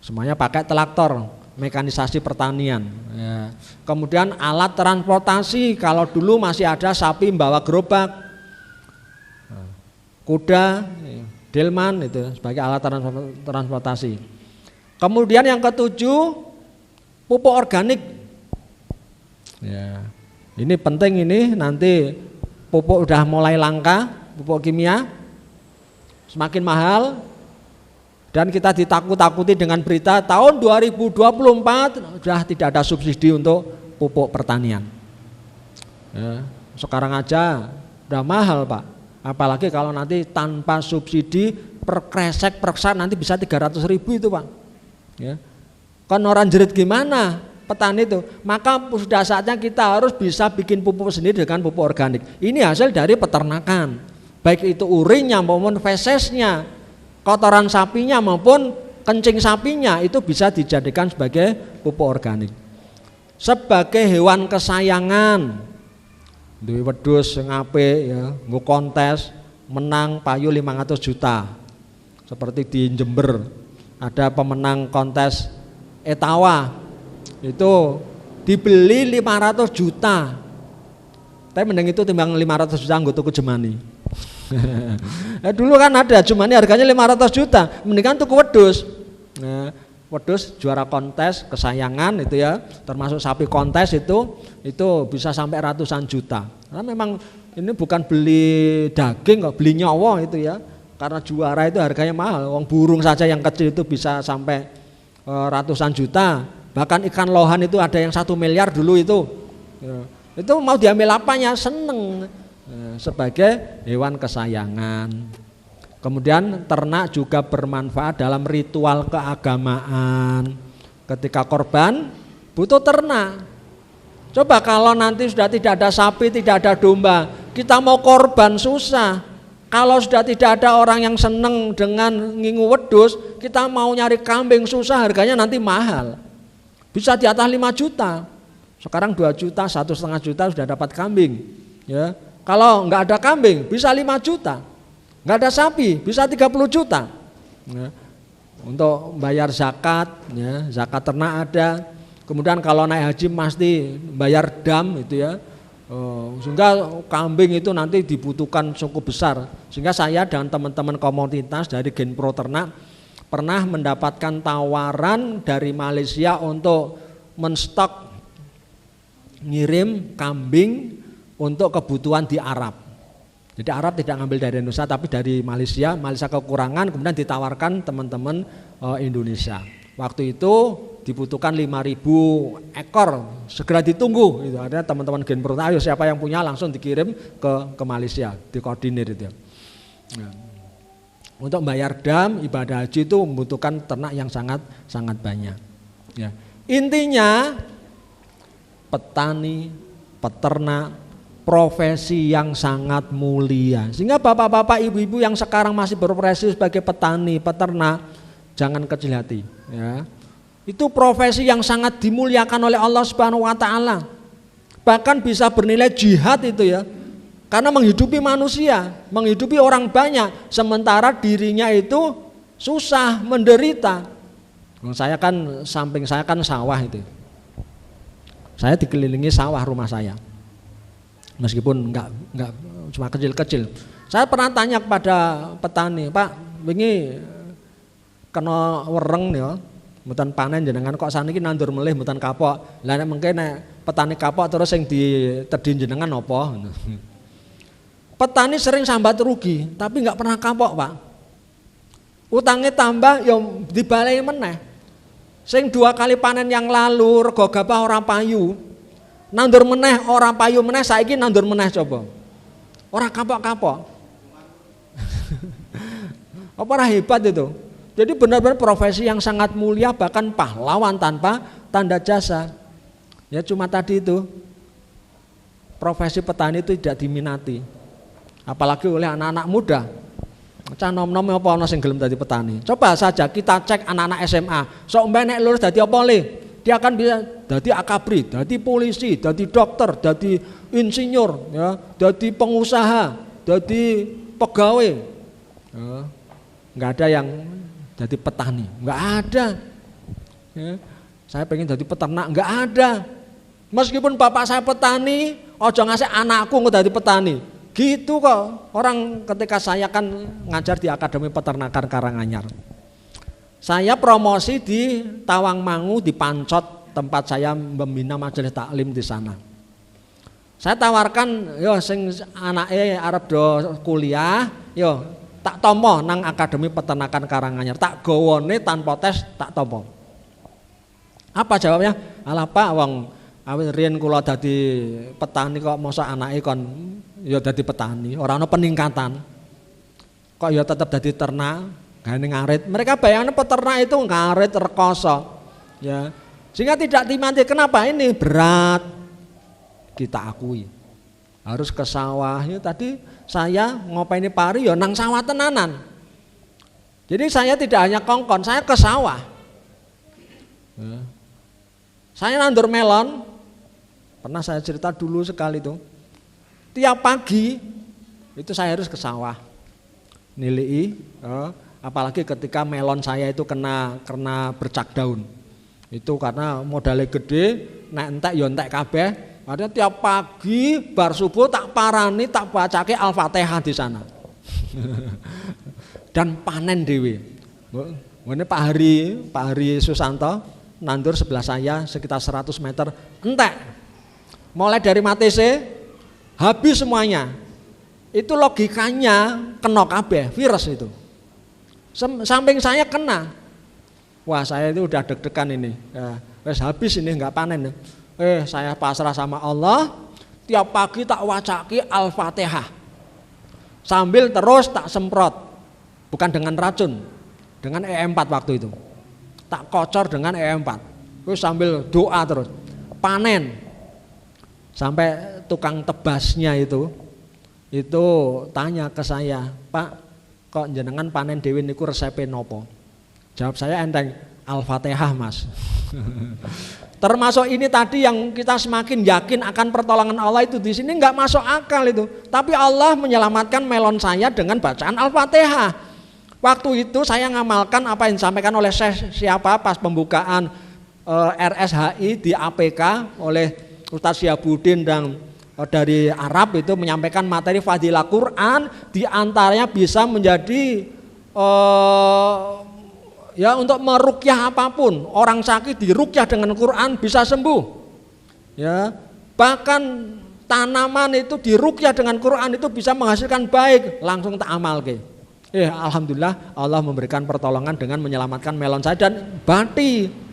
Semuanya pakai traktor, mekanisasi pertanian. Ya. Kemudian alat transportasi, kalau dulu masih ada sapi membawa gerobak, kuda, delman itu sebagai alat transportasi. Kemudian yang ketujuh pupuk organik. Ya. Ini penting ini nanti pupuk udah mulai langka, pupuk kimia semakin mahal dan kita ditakut-takuti dengan berita tahun 2024 sudah tidak ada subsidi untuk pupuk pertanian. Ya, sekarang aja udah mahal Pak, apalagi kalau nanti tanpa subsidi per kresek per sak nanti bisa 300.000 itu Pak. Ya. Kan orang jerit gimana? Petani itu, maka sudah saatnya kita harus bisa bikin pupuk sendiri dengan pupuk organik. Ini hasil dari peternakan, baik itu urinnya maupun fesesnya, kotoran sapinya maupun kencing sapinya itu bisa dijadikan sebagai pupuk organik. Sebagai hewan kesayangan, duwe wedhus sing apik ya, nggo kontes menang payu 500 juta. Seperti di Jember ada pemenang kontes Etawa. Itu dibeli 500 juta. Tapi mending itu timbang 500 juta nggo tuku jemani. Nah, dulu kan ada jemani harganya 500 juta, mendingan tuku wedhus. Nah, wedhus juara kontes kesayangan itu ya, termasuk sapi kontes itu bisa sampai ratusan juta. Karena memang ini bukan beli daging kok, beli nyawa itu ya. Karena juara itu harganya mahal. Wong burung saja yang kecil itu bisa sampai ratusan juta. Bahkan ikan lohan itu ada yang 1 miliar dulu itu. Ya, itu mau diambil apanya, seneng. Sebagai hewan kesayangan. Kemudian ternak juga bermanfaat dalam ritual keagamaan. Ketika korban butuh ternak. Coba kalau nanti sudah tidak ada sapi, tidak ada domba, kita mau korban susah. Kalau sudah tidak ada orang yang seneng dengan ngingu wedhus, kita mau nyari kambing susah, harganya nanti mahal. Bisa di atas 5 juta. Sekarang 2 juta, 1,5 juta sudah dapat kambing. Ya. Kalau enggak ada kambing bisa 5 juta. Enggak ada sapi bisa 30 juta. Ya. Untuk bayar zakat, ya, zakat ternak ada. Kemudian kalau naik haji pasti bayar dam itu ya. Sehingga kambing itu nanti dibutuhkan cukup besar. Sehingga saya dan teman-teman komunitas dari Genpro Ternak pernah mendapatkan tawaran dari Malaysia untuk menstok ngirim kambing untuk kebutuhan di Arab. Jadi Arab tidak ngambil dari Indonesia tapi dari Malaysia. Malaysia kekurangan kemudian ditawarkan teman-teman Indonesia. Waktu itu dibutuhkan 5.000 ekor, segera ditunggu. Itu ada teman-teman Genpro, ayo siapa yang punya langsung dikirim ke Malaysia, dikoordinir itu. Nah, untuk bayar dam ibadah haji itu membutuhkan ternak yang sangat banyak. Ya. Intinya petani, peternak, profesi yang sangat mulia. Sehingga bapak-bapak, ibu-ibu yang sekarang masih berprofesi sebagai petani, peternak, jangan kecil hati. Ya. Itu profesi yang sangat dimuliakan oleh Allah Subhanahu Wa Taala. Bahkan bisa bernilai jihad itu ya. Karena menghidupi manusia, menghidupi orang banyak, sementara dirinya itu susah, menderita. Saya kan samping saya kan sawah itu. Saya dikelilingi sawah rumah saya. Meskipun enggak cuma kecil-kecil. Saya pernah tanya kepada petani, Pak, wingi kena wereng ya, Mboten panen jenengan kok saniki nandur melih mboten kapok. Lah nek mengke nek petani kapok terus sing ditedhi jenengan apa? Petani sering sambat rugi, tapi enggak pernah kapok, Pak. Utangnya tambah ya dibalehi meneh. Sing 2 kali panen yang lalu rego gabah ora payu. Nandur meneh ora payu meneh, saiki nandur meneh coba. Ora kapok-kapok. Apa ora hebat itu? Jadi benar-benar profesi yang sangat mulia, bahkan pahlawan tanpa tanda jasa. Ya cuma tadi itu, profesi petani itu tidak diminati. Apalagi oleh anak-anak muda. Cah nom-nom apa ana sing gelem dadi petani. Coba saja kita cek anak-anak SMA. Sok mbek nek lulus dadi apa le? Dia akan bisa dadi akabri, dadi polisi, dadi dokter, dadi insinyur, ya, dadi pengusaha, dadi pegawai. Ya, enggak ada yang jadi petani, enggak ada. Ya, saya pengen jadi peternak, enggak ada. Meskipun bapak saya petani, ojo ngasih anakku nggak jadi petani. Gitu kok. Orang ketika saya kan ngajar di Akademi Peternakan Karanganyar. Saya promosi di Tawangmangu, di Pancot, tempat saya membina majelis taklim di sana. Saya tawarkan, yo sing anake arep do kuliah, yo tak tompo nang Akademi Peternakan Karanganyar, tak gawone tanpa tes tak tompo. Apa jawabnya? Alah Pak, wong awit riyen kula dadi petani kok mosok anake kon ya dadi petani, ora ana peningkatan. Kok ya tetep dadi ternak, gane ngarit. Mereka bayangane peternak itu ngarit rekoso. Ya. Sehingga tidak dimanti. Kenapa? Ini berat. Kita akui. Harus ke sawah. Ya tadi saya ngopeni pari ya nang sawah tenanan. Jadi saya tidak hanya kongkon, saya ke sawah. Ya. Saya nandur melon. Pernah saya cerita dulu sekali itu. Tiap pagi itu saya harus ke sawah. Nilai, apalagi ketika melon saya itu kena bercak daun. Itu karena modalnya gede, nek entek ya entek kabeh. Ada tiap pagi bar subuh tak parani, tak bacake Al-Fatihah di sana. Dan panen dewe. Ini Pak Hari Susanto nandur sebelah saya sekitar 100 meter, entek. Mulai dari matese habis semuanya. Itu logikanya kena kabeh, virus itu. Samping saya kena. Wah, saya itu udah deg-degan ini. Ya, wes habis ini enggak panen. Saya pasrah sama Allah, tiap pagi tak wacaki Al-Fatihah. Sambil terus tak semprot. Bukan dengan racun, dengan E4 waktu itu. Tak kocor dengan E4. Terus sambil doa terus. Panen. Sampai tukang tebasnya itu tanya ke saya, "Pak, kok jenengan panen dhewe niku resepe nopo?" Jawab saya enteng, Al-Fatihah, Mas. Termasuk ini tadi yang kita semakin yakin akan pertolongan Allah itu di sini enggak masuk akal itu. Tapi Allah menyelamatkan melon saya dengan bacaan Al-Fatihah. Waktu itu saya ngamalkan apa yang disampaikan oleh siapa pas pembukaan RSHI di APK oleh Ustaz Syiabuddin dan dari Arab itu menyampaikan materi fadilah Quran, di antaranya bisa menjadi ya untuk meruqyah apapun. Orang sakit diruqyah dengan Quran bisa sembuh. Ya, bahkan tanaman itu diruqyah dengan Quran itu bisa menghasilkan baik. Langsung tak amalke. Alhamdulillah Allah memberikan pertolongan dengan menyelamatkan melon saya dan bati.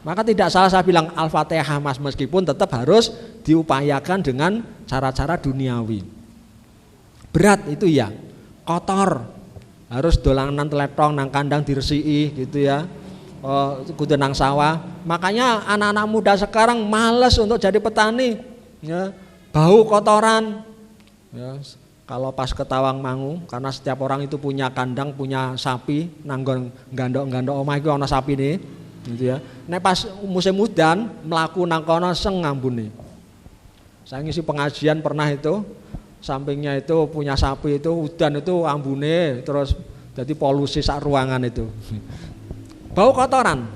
Maka tidak salah saya bilang Al-Fatihah, Mas, meskipun tetap harus diupayakan dengan cara-cara duniawi. Berat itu ya, kotor. Harus dolanan teletong nang kandang diresiki gitu ya. Kudu nang sawah. Makanya anak-anak muda sekarang malas untuk jadi petani. Ya, bau kotoran. Ya, kalau pas ke Tawangmangu, karena setiap orang itu punya kandang, punya sapi, nanggon gandok-gandok omah iki ana sapine, gitu ya. Nek pas musim udan mlaku nang kono seng ngambune. Saya ngisi pengajian pernah itu, sampingnya itu punya sapi itu udan itu ambune terus jadi polusi sak ruangan itu. Bau kotoran.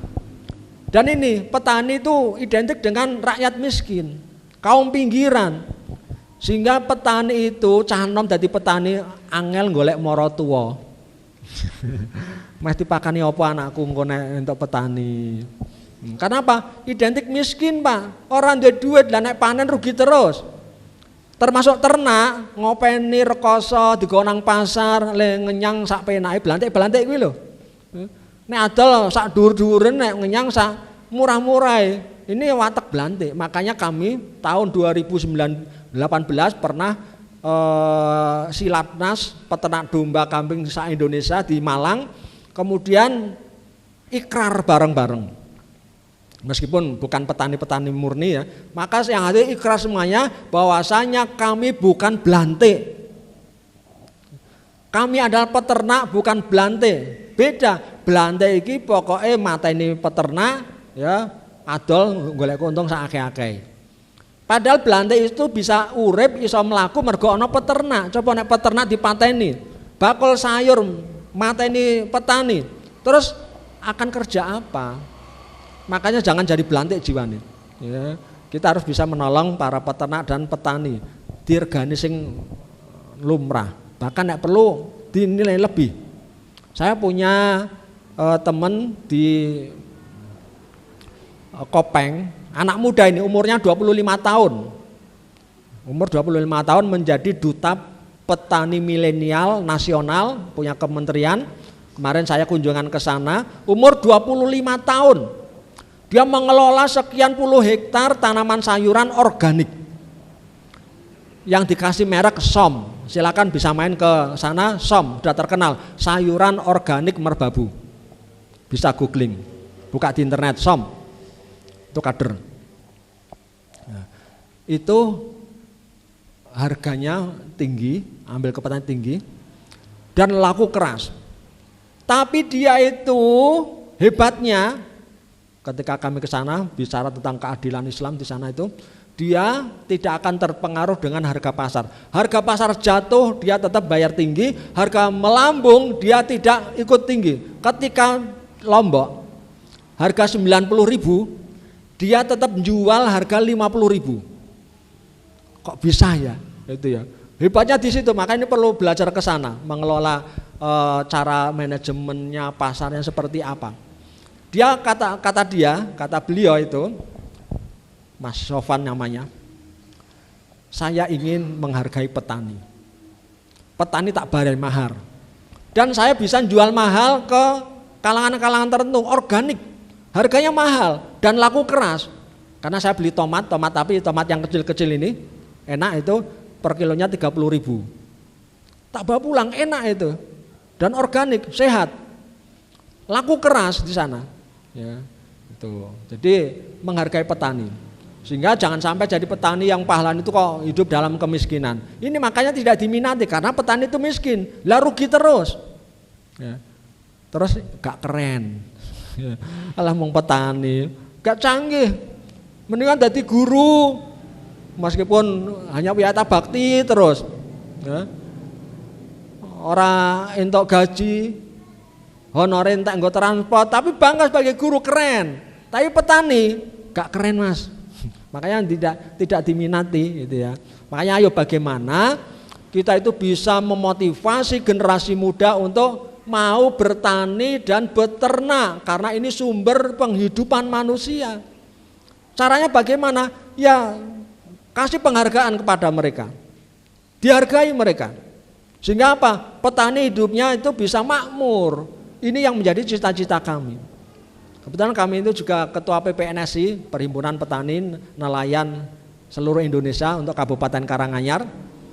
Dan ini petani itu identik dengan rakyat miskin, kaum pinggiran. Sehingga petani itu cah nom dadi petani angel golek mara tuwa. Meh dipakani apa anakku engko nek entuk petani. Kenapa? Identik miskin, Pak. Orang duwe duit lah nek panen rugi terus. Termasuk ternak, ngopeni rekoso digawa nang pasar, le ngenyang sak penake blantik-blantik kuwi lho. Nek adol sak dhuwur-dhuwuren nek ngenyang sak murah-murahe. Ini watek blantik. Makanya kami tahun 2018 pernah Silatnas peternak domba kambing se-Indonesia di Malang, kemudian ikrar bareng-bareng. Meskipun bukan petani-petani murni ya, maka yang ada ikrar semuanya bahwasanya kami bukan belantik. Kami adalah peternak bukan belantik. Beda, belantik iki pokoknya mateni peternak ya, adol golek untung sak akeh-akeh. Padahal belantik itu bisa urip, iso mlaku mergo ana peternak. Coba nek peternak dipateni, bakul sayur mateni petani, terus akan kerja apa? Makanya jangan jadi belantik jiwane. Ya, kita harus bisa menolong para peternak dan petani. Diregani sing lumrah. Bahkan nek perlu dinilai lebih. Saya punya teman di Kopeng, anak muda ini umurnya 25 tahun. Umur 25 tahun menjadi duta petani milenial nasional, punya kementerian. Kemarin saya kunjungan ke sana, umur 25 tahun. Dia mengelola sekian puluh hektar tanaman sayuran organik. Yang dikasih merek SOM. Silakan bisa main ke sana, SOM sudah terkenal, sayuran organik merbabu. Bisa googling, buka di internet SOM. Itu kader. Nah, itu harganya tinggi, ambil ke petani tinggi dan laku keras. Tapi dia itu hebatnya ketika kami ke sana bicara tentang keadilan Islam di sana itu, dia tidak akan terpengaruh dengan harga pasar. Harga pasar jatuh dia tetap bayar tinggi, harga melambung dia tidak ikut tinggi. Ketika Lombok harga 90.000, dia tetap jual harga 50.000. Kok bisa ya? Itu ya. Hebatnya di situ. Makanya ini perlu belajar ke sana, mengelola cara manajemennya pasarnya seperti apa. Dia kata beliau itu, Mas Sofan namanya, saya ingin menghargai petani. Petani tak bayar mahar. Dan saya bisa jual mahal ke kalangan-kalangan tertentu, organik. Harganya mahal dan laku keras. Karena saya beli tomat tapi tomat yang kecil-kecil ini enak itu per kilonya 30.000. Tak bawa pulang enak itu. Dan organik, sehat. Laku keras di sana. Ya, itu. Jadi menghargai petani. Sehingga jangan sampai jadi petani yang pahlawan itu kok hidup dalam kemiskinan. Ini makanya tidak diminati karena petani itu miskin. Lah rugi terus. Ya. Terus gak keren. Ya. Alah mong petani gak canggih, mendingan jadi guru meskipun hanya wiyata bakti terus ya. Orang entuk gaji honorer entek nggo transport tapi bangga sebagai guru, keren. Tapi petani gak keren Mas. Makanya tidak diminati gitu ya. Makanya ayo bagaimana kita itu bisa memotivasi generasi muda untuk mau bertani dan beternak karena ini sumber penghidupan manusia. Caranya bagaimana? Ya kasih penghargaan kepada mereka. Dihargai mereka. Sehingga apa? Petani hidupnya itu bisa makmur. Ini yang menjadi cita-cita kami. Kebetulan kami itu juga ketua PPNSI, Perhimpunan Petani Nelayan seluruh Indonesia untuk Kabupaten Karanganyar.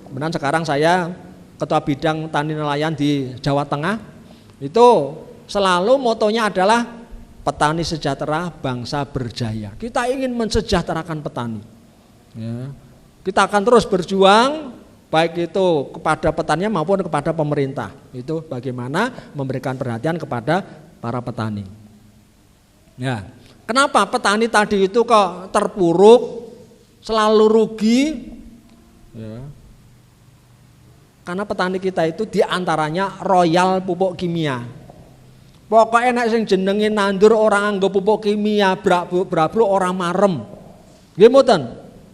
Kemudian sekarang saya ketua bidang tani nelayan di Jawa Tengah. Itu selalu motonya adalah petani sejahtera, bangsa berjaya. Kita ingin mensejahterakan petani. Ya. Kita akan terus berjuang, baik itu kepada petani maupun kepada pemerintah. Itu bagaimana memberikan perhatian kepada para petani. Ya. Kenapa petani tadi itu kok terpuruk, selalu rugi? Ya. Karena petani kita itu diantaranya royal pupuk kimia. Pokoknya enak sing jenenge nandur orang nganggo pupuk kimia, brabro orang marem. Nggih mboten?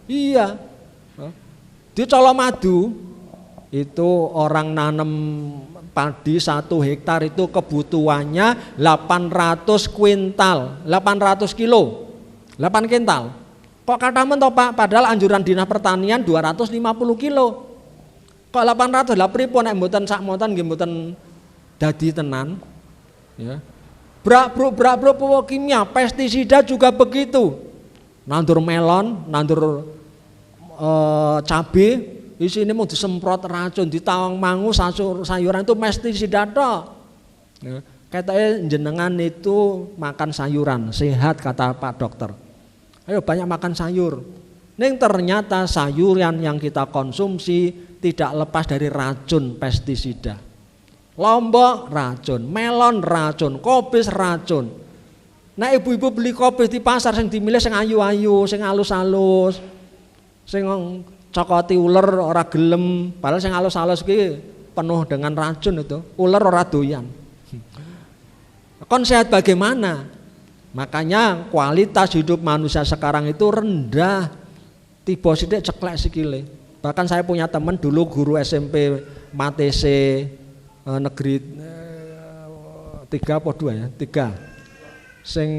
Iya. Dicolok madu, Itu orang nanam padi 1 hektar itu kebutuhannya 800 kuintal, 800 kilo, 8 kintal. Kok kata mentok Pak, padahal anjuran Dinas Pertanian 250 kilo. Kok 800 lah pripun nek mboten sak monten nggih mboten dadi tenan. Ya. Brak-bruk pupuk kimia, pestisida juga begitu. Nandur melon, nandur cabe, di sini mau disemprot racun, di tawang mangu sayuran itu pestisida tok. Ya. Katanya jenengan itu makan sayuran, sehat kata Pak Dokter. Ayo banyak makan sayur. Ning ternyata sayuran yang kita konsumsi tidak lepas dari racun pestisida. Lombok racun, melon racun, kobis racun. Nah ibu-ibu beli kobis di pasar sing dimilih sing ayu-ayu, sing halus-halus, sing cokoti uler ora gelem, padahal sing halus-halus iki penuh dengan racun itu. Uler ora doyan. Kon sehat bagaimana? Makanya kualitas hidup manusia sekarang itu rendah. Tiba sithik ceklek sikile. Bahkan saya punya teman dulu guru SMP Matese negeri 3 apa 2 ya? 3. Sing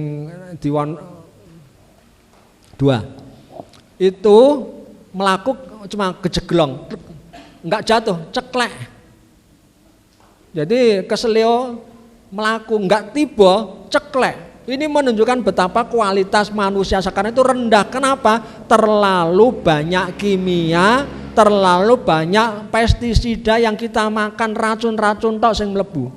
diwan 2. Itu melaku cuma kejeglong, enggak jatuh, ceklek. Jadi keselio melaku enggak tiba, ceklek. Ini menunjukkan betapa kualitas manusia sekarang itu rendah. Kenapa? Terlalu banyak kimia, terlalu banyak pestisida yang kita makan, racun-racun tok sing mlebu.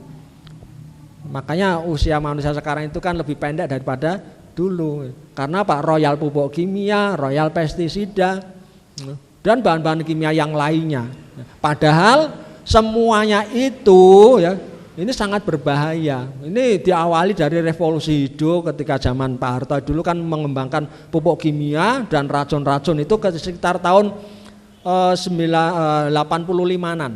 Makanya usia manusia sekarang itu kan lebih pendek daripada dulu. Karena Pak royal pupuk kimia, royal pestisida, dan bahan-bahan kimia yang lainnya. Padahal semuanya itu ya ini sangat berbahaya. Ini diawali dari revolusi hijau ketika zaman Pak Harto dulu kan mengembangkan pupuk kimia dan racun-racun itu sekitar tahun 85-an.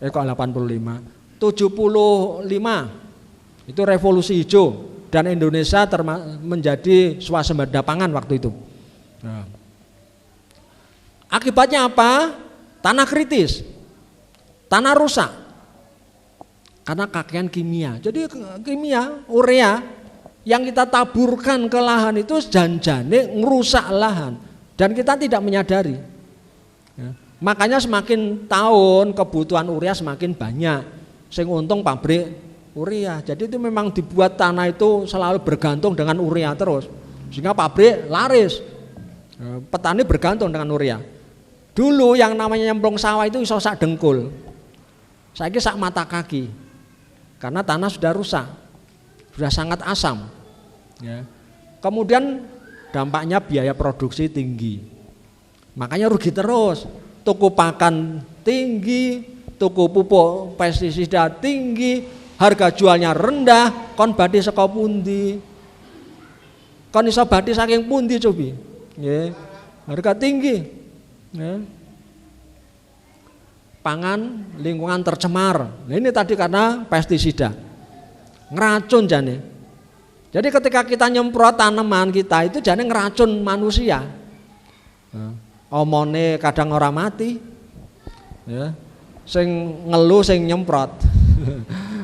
Kok 85? 75 itu revolusi hijau dan Indonesia menjadi swasembada pangan waktu itu. Nah. Akibatnya apa? Tanah kritis, tanah rusak. Karena kakean kimia. Jadi kimia, urea yang kita taburkan ke lahan itu janjane ngerusak lahan dan kita tidak menyadari. Ya. Makanya semakin tahun kebutuhan urea semakin banyak. Sing untung pabrik urea. Jadi itu memang dibuat tanah itu selalu bergantung dengan urea terus. Sehingga pabrik laris. Ya, petani bergantung dengan urea. Dulu yang namanya nyemplung sawah itu iso sak dengkul. Saiki sak mata kaki. Karena tanah sudah rusak, sudah sangat asam. Ya. Kemudian dampaknya biaya produksi tinggi. Makanya rugi terus. Tuku pakan tinggi, tuku pupuk pestisida tinggi, harga jualnya rendah. Kon badhe saka pundi? Kon iso badhe saking pundi cobi? Ya. Harga tinggi. Ya. Pangan, lingkungan tercemar. Nah, ini tadi karena pestisida, ngeracun jane. Jadi ketika kita nyemprot tanaman kita itu jane ngeracun manusia. Omone kadang ora mati, ya. Sing ngeluh sing nyemprot,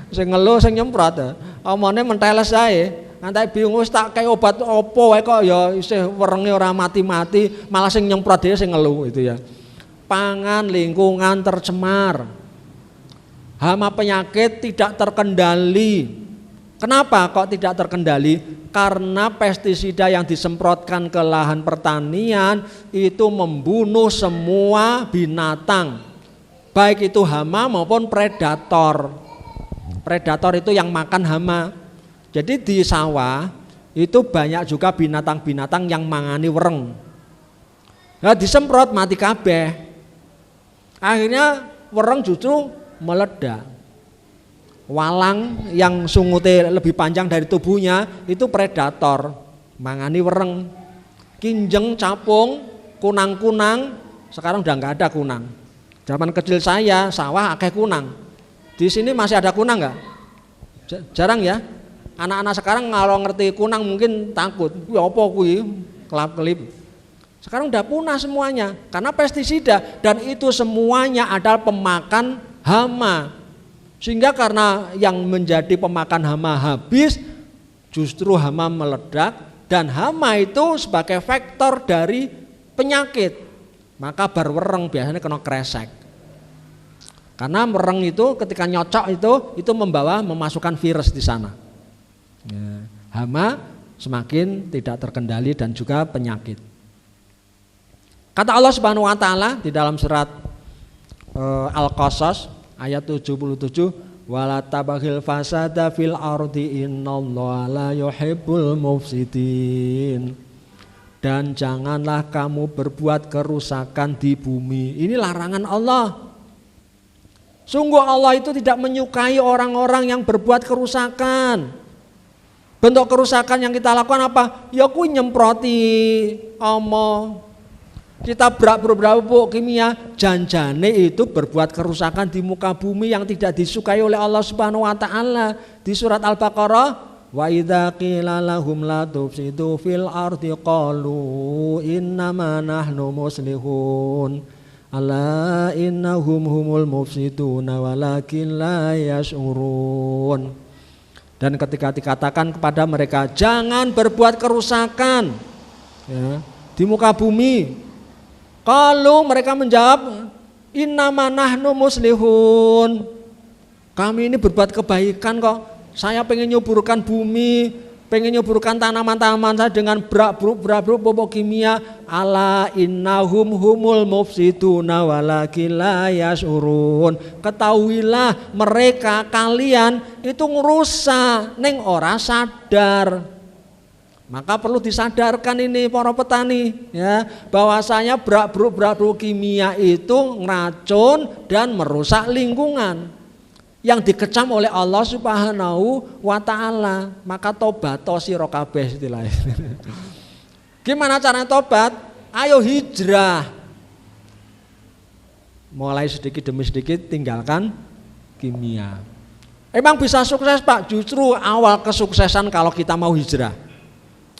sing ngeluh sing nyemprot. Omone menteles ae, nganti bingung wis tak kei obat opo wae kok ya isih werenge ora mati-mati, malah sing nyemprot dhewe sing ngeluh itu ya. Pangan, lingkungan tercemar, hama penyakit tidak terkendali. Kenapa kok tidak terkendali? Karena pestisida yang disemprotkan ke lahan pertanian itu membunuh semua binatang, baik itu hama maupun predator. Predator itu yang makan hama. Jadi di sawah itu banyak juga binatang-binatang yang mangani wereng. Nah disemprot mati kabeh. Akhirnya wereng justru meledak. Walang yang sungute lebih panjang dari tubuhnya itu predator, mangani wereng. Kinjeng, capung, kunang-kunang, sekarang udah nggak ada kunang. Zaman kecil saya sawah akeh kunang. Di sini masih ada kunang nggak? Jarang ya. Anak-anak sekarang kalau ngerti kunang mungkin takut. Ya apa kuwi? Kelap-kelip. Sekarang udah punah semuanya karena pestisida, dan itu semuanya adalah pemakan hama. Sehingga karena yang menjadi pemakan hama habis, justru hama meledak, dan hama itu sebagai vektor dari penyakit. Maka berwereng biasanya kena kresek. Karena mereng itu ketika nyocok itu memasukkan virus di sana. Ya, hama semakin tidak terkendali dan juga penyakit. Kata Allah Subhanahu wa taala di dalam surat Al-Qasas ayat 77, wala tabaghil fasada fil ardi innallaha la yuhibbul mufsidin. Dan janganlah kamu berbuat kerusakan di bumi. Ini larangan Allah. Sungguh Allah itu tidak menyukai orang-orang yang berbuat kerusakan. Bentuk kerusakan yang kita lakukan apa? Ya ku nyemproti kita berapa pupuk kimia, janjane itu berbuat kerusakan di muka bumi yang tidak disukai oleh Allah Subhanahu wa taala. Di surat Al-Baqarah, wa idza qila lahum la tufsidu fil ardi qalu innama nahnu muslihun ala innahum humul mufsiduna walakin la yash'urun. Dan ketika dikatakan kepada mereka jangan berbuat kerusakan ya, di muka bumi, kalau mereka menjawab innama nahnu muslihun, kami ini berbuat kebaikan kok, saya pengen nyuburkan bumi, pengen nyuburkan tanaman-tanaman saya dengan berak-berak pupuk kimia. Ala innahum humul mufsiduna walakin la yash'urun. Ketahuilah mereka kalian itu ngerusak neng ora sadar. Maka perlu disadarkan ini para petani ya, bahwasanya berak-berak kimia itu ngeracun dan merusak lingkungan yang dikecam oleh Allah Subhanahu wa taala. Maka tobat sira kabeh istilahnya. Gimana cara tobat? Ayo hijrah. Mulai sedikit demi sedikit tinggalkan kimia. Emang bisa sukses Pak? Justru awal kesuksesan kalau kita mau hijrah.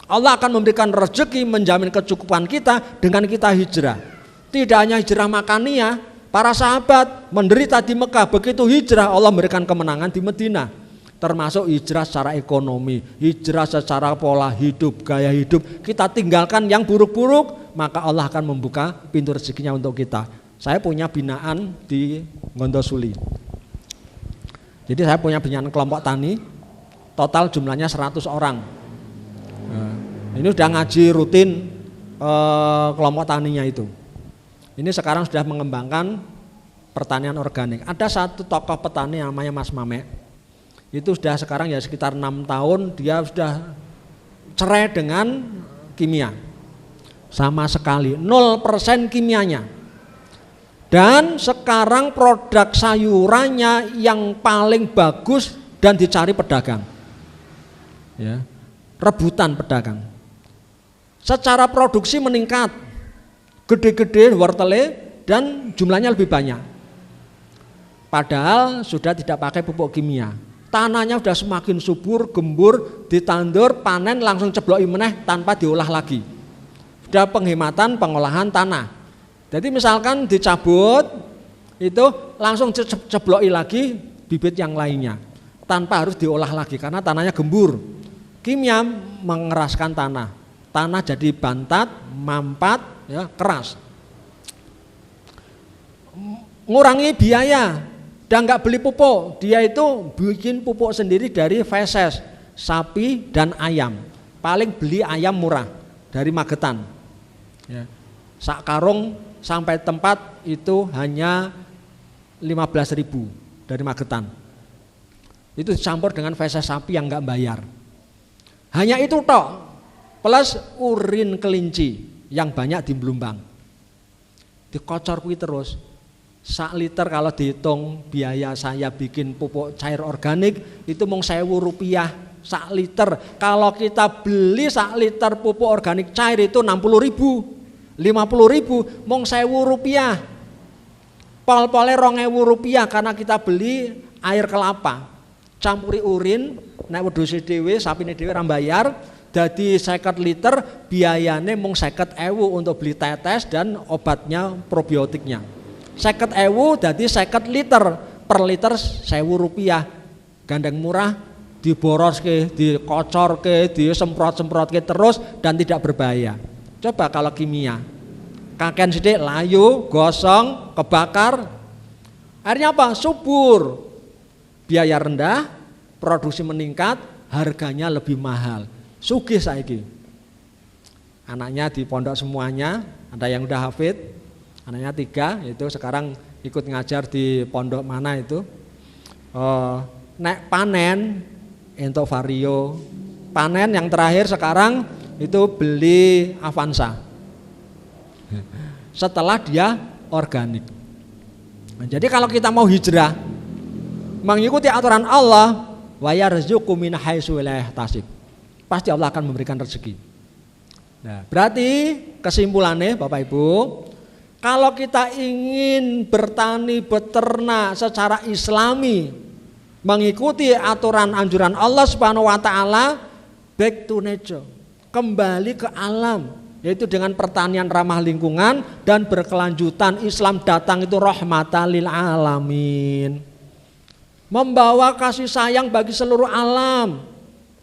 Allah akan memberikan rezeki, menjamin kecukupan kita dengan kita hijrah. Tidak hanya hijrah makania, para sahabat menderita di Mekah, begitu hijrah Allah memberikan kemenangan di Madinah. Termasuk hijrah secara ekonomi, hijrah secara pola hidup, gaya hidup. Kita tinggalkan yang buruk-buruk, maka Allah akan membuka pintu rezekinya untuk kita. Saya punya binaan di Ngondosuli. Jadi saya punya binaan kelompok tani, total jumlahnya 100 orang. Ini sudah ngaji rutin kelompok taninya itu. Ini sekarang sudah mengembangkan pertanian organik. Ada satu tokoh petani namanya Mas Mame. Itu sudah sekarang ya sekitar 6 tahun dia sudah cerai dengan kimia. Sama sekali 0% kimianya. Dan sekarang produk sayurannya yang paling bagus dan dicari pedagang. Ya, rebutan pedagang. Secara produksi meningkat, gede-gede wortelnya dan jumlahnya lebih banyak. Padahal sudah tidak pakai pupuk kimia. Tanahnya sudah semakin subur, gembur, ditandur, panen langsung cebloki meneh tanpa diolah lagi. Sudah penghematan pengolahan tanah. Jadi misalkan dicabut itu langsung cebloki lagi bibit yang lainnya tanpa harus diolah lagi karena tanahnya gembur. Kimia mengeraskan tanah. Tanah jadi bantat, mampat, ya, keras. Ngurangi biaya, dan nggak beli pupuk. Dia itu bikin pupuk sendiri dari feses sapi dan ayam. Paling beli ayam murah dari Magetan. Ya. Sak karung sampai tempat itu hanya 15.000 dari Magetan. Itu dicampur dengan feses sapi yang nggak bayar. Hanya itu tok. Plus urin kelinci yang banyak di Blumbang. Dikocor kuwi terus. Sak liter kalau dihitung biaya saya bikin pupuk cair organik itu mung 1.000 rupiah sak liter. Kalau kita beli sak liter pupuk organik cair itu 60.000, 50.000, mung 1.000 rupiah. Pol-pole 2.000 rupiah karena kita beli air kelapa. Campuri urin, nek wedhuse dhewe, sapine dhewe ra bayar. dadi 50 liter biayane mung 50.000 untuk beli tetes dan obatnya probiotiknya. 50.000 dadi 50 liter, per liter 1.000 rupiah. Gandeng murah, diboroske, dikocorke, disemprot-semprotke terus dan tidak berbahaya. Coba kalau kimia, kaken sidik layu, gosong, kebakar, akhirnya apa? Subur, biaya rendah, produksi meningkat, harganya lebih mahal. Sugih saiki. Anaknya di pondok semuanya, ada yang udah hafid, anaknya 3, itu sekarang ikut ngajar di pondok mana itu. Nek panen entuk Vario, panen yang terakhir sekarang itu beli Avanza. Setelah dia organik. Nah, jadi kalau kita mau hijrah, mengikuti aturan Allah, wa yarzuqu min haitsu la yahtasib. Pasti Allah akan memberikan rezeki. Nah, berarti kesimpulannya Bapak Ibu, kalau kita ingin bertani beternak secara islami, mengikuti aturan anjuran Allah Subhanahu wa taala, back to nature, kembali ke alam, yaitu dengan pertanian ramah lingkungan dan berkelanjutan. Islam datang itu rahmatan lil alamin, membawa kasih sayang bagi seluruh alam.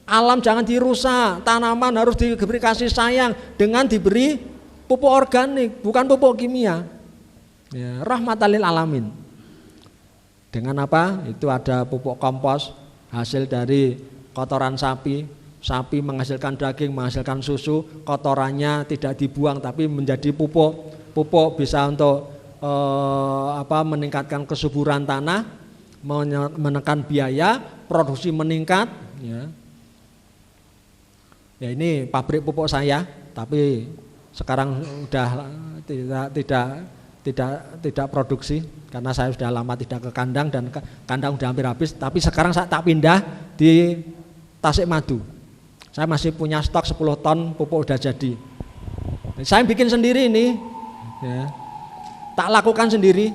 Alam jangan dirusak, tanaman harus diberi kasih sayang dengan diberi pupuk organik, bukan pupuk kimia. Ya, rahmatan lil alamin. Dengan apa? Itu ada pupuk kompos, hasil dari kotoran sapi. Sapi menghasilkan daging, menghasilkan susu, kotorannya tidak dibuang tapi menjadi pupuk. Pupuk bisa untuk meningkatkan kesuburan tanah, menekan biaya, produksi meningkat. Ya ini pabrik pupuk saya, tapi sekarang sudah tidak produksi karena saya sudah lama tidak ke kandang dan kandang sudah hampir habis. Tapi sekarang saya tak pindah di Tasikmadu. Saya masih punya stok 10 ton pupuk udah jadi. Saya bikin sendiri ini, ya, tak lakukan sendiri.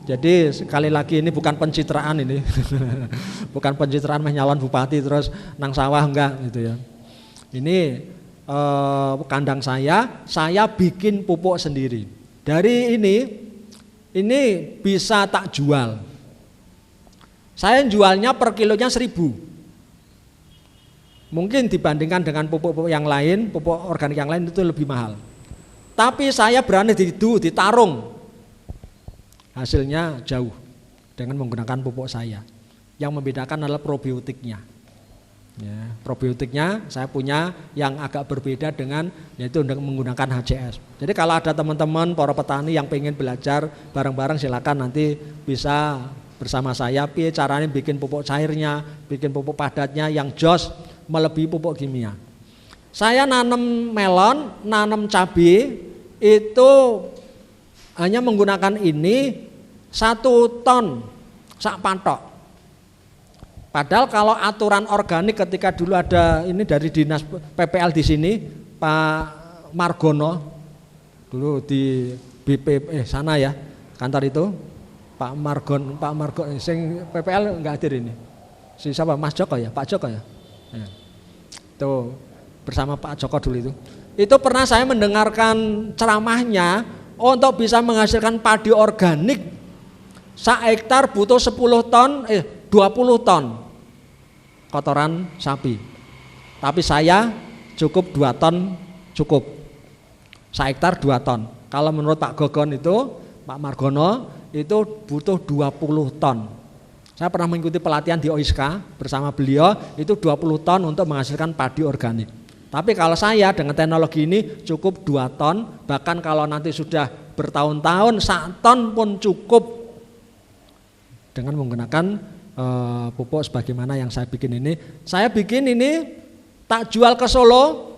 Jadi sekali lagi ini bukan pencitraan ini, bukan pencitraan menyalon bupati terus nang sawah enggak gitu ya. Ini kandang saya bikin pupuk sendiri. Dari ini bisa tak jual. Saya jualnya per kilonya 1.000. Mungkin dibandingkan dengan pupuk-pupuk yang lain, pupuk organik yang lain itu lebih mahal. Tapi saya berani ditarung. Hasilnya jauh dengan menggunakan pupuk saya. Yang membedakan adalah probiotiknya. Ya, probiotiknya saya punya yang agak berbeda dengan yaitu menggunakan HCS. Jadi kalau ada teman-teman para petani yang pengen belajar bareng-bareng silakan nanti bisa bersama saya caranya bikin pupuk cairnya, bikin pupuk padatnya yang jos melebihi pupuk kimia. Saya nanam melon, nanam cabai itu hanya menggunakan ini 1 ton sak patok. Padahal kalau aturan organik ketika dulu ada ini dari dinas PPL di sini Pak Margono dulu di BP sana ya kantor itu Pak Margon sing PPL enggak hadir ini si siapa Mas Joko ya Pak Joko ya, itu bersama Pak Joko dulu itu pernah saya mendengarkan ceramahnya untuk bisa menghasilkan padi organik sak hektar butuh 20 ton kotoran sapi. Tapi saya cukup 2 ton cukup. Sak hektar 2 ton. Kalau menurut Pak Gogon itu, Pak Margono itu butuh 20 ton. Saya pernah mengikuti pelatihan di OISKA bersama beliau itu 20 ton untuk menghasilkan padi organik. Tapi kalau saya dengan teknologi ini cukup 2 ton, bahkan kalau nanti sudah bertahun-tahun 1 ton pun cukup dengan menggunakan pupuk sebagaimana yang saya bikin ini. Saya bikin ini tak jual ke Solo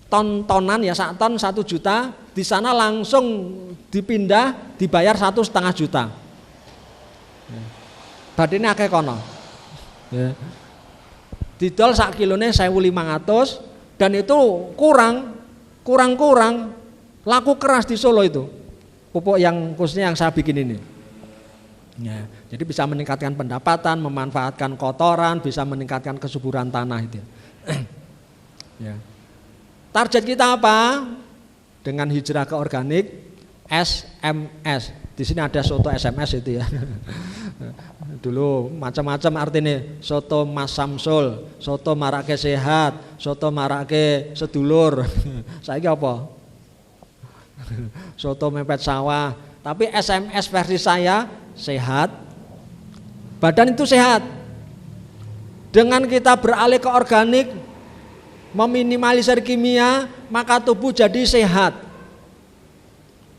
ton-tonan ya, 1 ton 1 juta, di sana langsung dipindah dibayar 1,5 juta. Badine akeh kono. Ya. Didol sak kilone 1.500 dan itu kurang laku keras di Solo itu. Pupuk yang khususnya yang saya bikin ini. Ya, jadi bisa meningkatkan pendapatan, memanfaatkan kotoran, bisa meningkatkan kesuburan tanah itu. Ya. Target kita apa? Dengan hijrah ke organik, SMS. Di sini ada soto SMS itu ya. Dulu macam-macam artinya, soto Mas Samsul, soto marake sehat, soto marake sedulur. Saiki apa? Soto mepet sawah. Tapi SMS versi saya sehat, badan itu sehat. Dengan kita beralih ke organik, meminimalisir kimia, maka tubuh jadi sehat.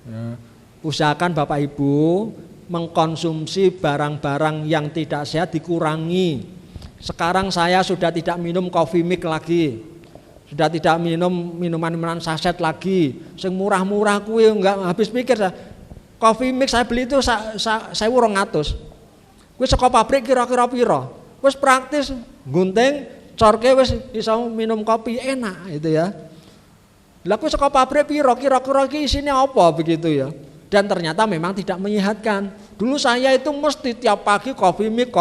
Ya. Usahakan Bapak Ibu mengkonsumsi barang-barang yang tidak sehat dikurangi. Sekarang saya sudah tidak minum coffee mix lagi, sudah tidak minum minuman-minuman saset lagi. Sing murah-murah kuwi enggak habis pikir saya. Coffee mix saya beli itu 1.200. Kuwi saka pabrik kira-kira pira? Wis praktis, gunting, corke wis iso minum kopi enak itu ya. Lah kuwi saka pabrik pira? Kira-kira iki isine apa begitu ya? Dan ternyata memang tidak menyehatkan. Dulu saya itu mesti tiap pagi coffee mix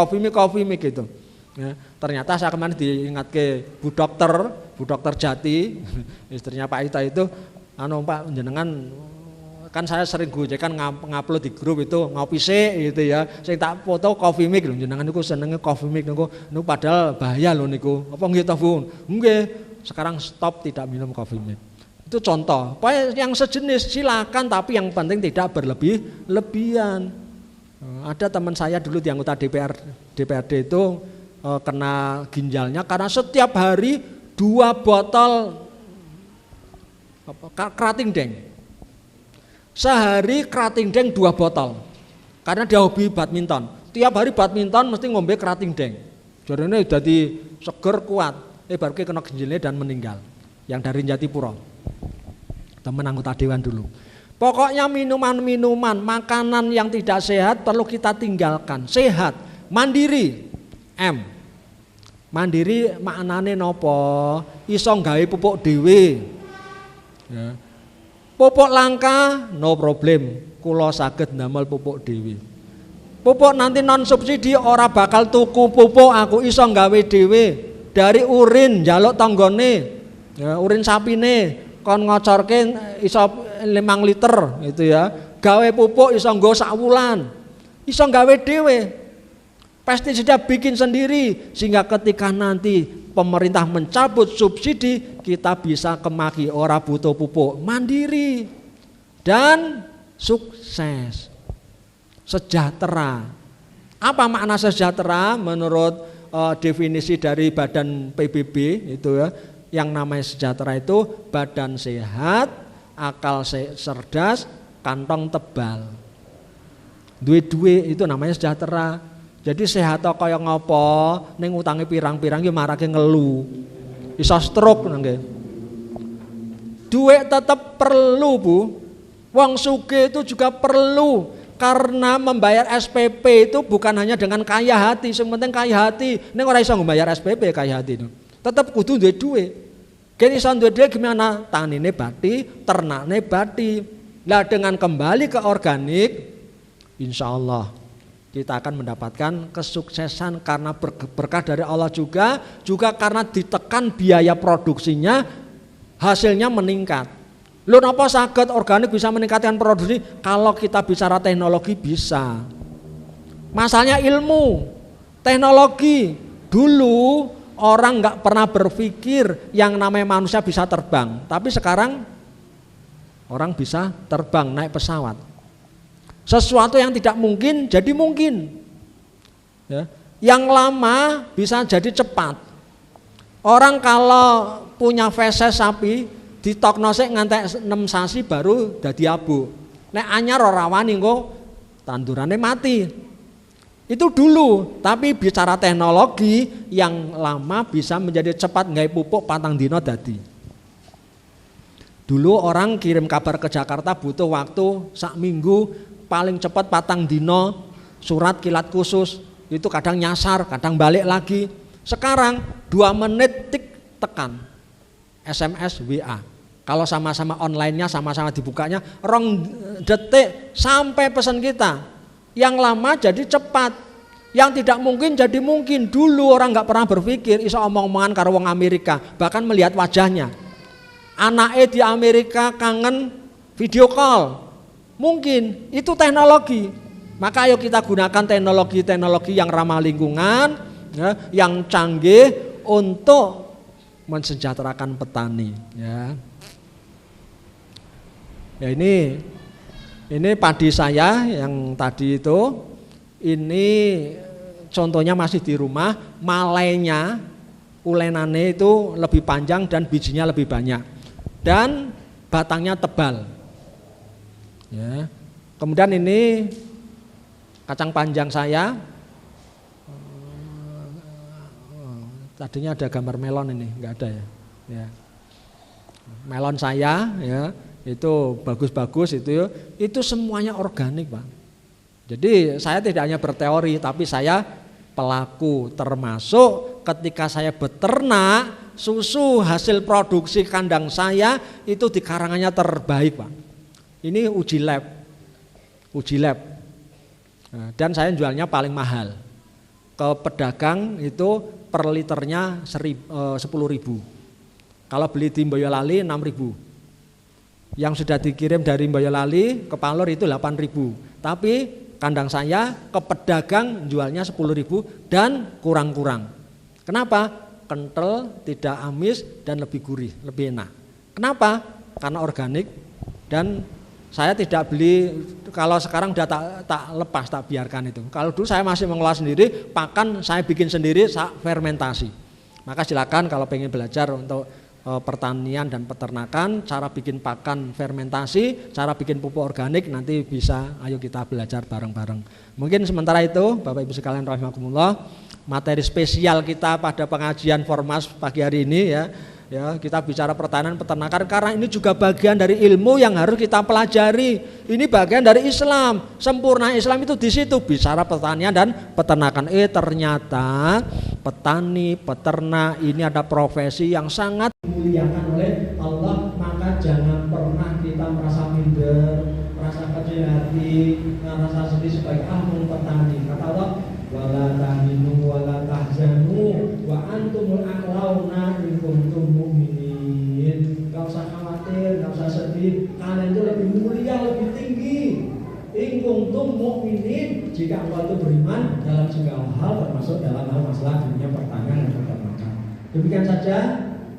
gitu. Ya, ternyata saya kemarin diingat ke Bu Dokter Jati, istrinya Pak Ita itu, Pak jenengan kan saya sering gojekan ngupload di grup itu ngopi sih gitu ya. Saya tak foto coffee mix lho, jenengan niku senenge coffee mix niku padahal bahaya lho niku. Apa nggih ta, Bu? Nggih. Sekarang stop tidak minum coffee mix. Itu contoh. Yang sejenis silakan, tapi yang penting tidak berlebihan. Ada teman saya dulu di anggota DPRD itu kena ginjalnya karena setiap hari 2 botol kerating deng. Sehari kerating deng 2 botol. Karena dia hobi badminton. Tiap hari badminton mesti ngombe kerating deng. Jarene dadi seger kuat. Baru kena ginjalnya dan meninggal. Yang dari Jatipuro. Teman anggota dewan dulu. Pokoknya minuman-minuman, makanan yang tidak sehat perlu kita tinggalkan. Sehat, mandiri. M. Mandiri maknane nopo? Iso gawe pupuk dhewe. Ya. Pupuk langka, no problem. Kula saged ndamel pupuk dhewe. Pupuk nanti non subsidi ora bakal tuku pupuk, aku iso gawe dhewe. Dari urin njaluk tanggane. Ya, urin sapine kon ngocorke iso 5 liter gitu ya. Gawe pupuk iso nggo sak wulan. Iso gawe dhewe. Pestisida bikin sendiri sehingga ketika nanti pemerintah mencabut subsidi kita bisa kemaki ora butuh pupuk, mandiri dan sukses. Sejahtera. Apa makna sejahtera menurut definisi dari Badan PBB itu ya? Yang namanya sejahtera itu badan sehat, akal cerdas, kantong tebal. Duwe-duwe itu namanya sejahtera. Jadi sehat kaya ngopo, ning utange pirang-pirang yo marake ngelu. Iso stroke nggih. Duit tetap perlu, Bu. Wong sugih itu juga perlu karena membayar SPP itu bukan hanya dengan kaya hati, sing penting kaya hati. Ning ora iso membayar SPP kaya hati itu. Tetap kudu duwe duit. Kene iso duwe duit gimana? Tanine bati, ternakne bati. Lah dengan kembali ke organik, insya Allah kita akan mendapatkan kesuksesan karena berkah dari Allah juga karena ditekan biaya produksinya, hasilnya meningkat. Lho napa saged organik bisa meningkatkan produksi? Kalau kita bicara teknologi bisa. Masalahnya ilmu, teknologi. Dulu orang nggak pernah berpikir yang namanya manusia bisa terbang, tapi sekarang orang bisa terbang naik pesawat. Sesuatu yang tidak mungkin jadi mungkin. Ya. Yang lama bisa jadi cepat. Orang kalau punya feses sapi ditokno sik ngantek 6 sasi baru dadi abu. Nek anyar ora wani engko tandurane mati. Itu dulu, tapi bicara teknologi yang lama bisa menjadi cepat nggawe pupuk patang dina dadi. Dulu orang kirim kabar ke Jakarta butuh waktu sak minggu, paling cepat patang dino, surat kilat khusus itu kadang nyasar, kadang balik lagi. Sekarang 2 menit tik tekan SMS WA. Kalau sama-sama online-nya, sama-sama dibukanya 2 detik sampai pesan kita. Yang lama jadi cepat. Yang tidak mungkin jadi mungkin. Dulu orang nggak pernah berpikir iso omong-omongan karo wong Amerika, bahkan melihat wajahnya. Anaknya di Amerika kangen video call. Mungkin itu teknologi. Maka ayo kita gunakan teknologi-teknologi yang ramah lingkungan, ya, yang canggih untuk mensejahterakan petani, ya. Ya ini padi saya yang tadi itu, ini contohnya masih di rumah, malainya, ulenane itu lebih panjang dan bijinya lebih banyak dan batangnya tebal. Ya. Kemudian ini kacang panjang saya, tadinya ada gambar melon ini, enggak ada ya. Ya. Melon saya, ya. Itu bagus-bagus itu semuanya organik, Pak. Jadi saya tidak hanya berteori, tapi saya pelaku, termasuk ketika saya beternak, susu hasil produksi kandang saya itu di karangannya terbaik, Pak. Ini uji lab. Nah, dan saya jualnya paling mahal. Ke pedagang itu per liternya 10.000. Kalau beli di Boyolali 6.000. Yang sudah dikirim dari Boyolali ke Palur itu 8.000. Tapi kandang saya ke pedagang jualnya 10.000 dan kurang-kurang. Kenapa? Kental, tidak amis dan lebih gurih, lebih enak. Kenapa? Karena organik dan saya tidak beli. Kalau sekarang udah tak lepas, tak biarkan itu. Kalau dulu saya masih mengolah sendiri, pakan saya bikin sendiri, saya fermentasi. Maka silakan kalau pengen belajar untuk pertanian dan peternakan, cara bikin pakan fermentasi, cara bikin pupuk organik, nanti bisa, ayo kita belajar bareng-bareng. Mungkin sementara itu Bapak Ibu sekalian rahimakumullah, materi spesial kita pada pengajian Formas pagi hari ini, ya kita bicara pertanian peternakan karena ini juga bagian dari ilmu yang harus kita pelajari. Ini bagian dari Islam. Sempurna Islam itu di situ, bicara pertanian dan peternakan. Ternyata petani, peternak ini ada profesi yang sangat dimuliakan oleh Allah. Maka jangan pernah kita merasa minder, merasa kecil hati, merasa sedih sebagai petani. Kata Allah, wala tahinu wala tahzanu wa antumul a'launa in kuntum mu'minin. Enggak usah khawatir, enggak usah sedih. Kalian itu lebih mulia, lebih tinggi. In kuntum mu'minin, jika engkau itu beriman dalam segala hal, termasuk dalam hal masalah dunia pertanian dan peternakan. Demikian saja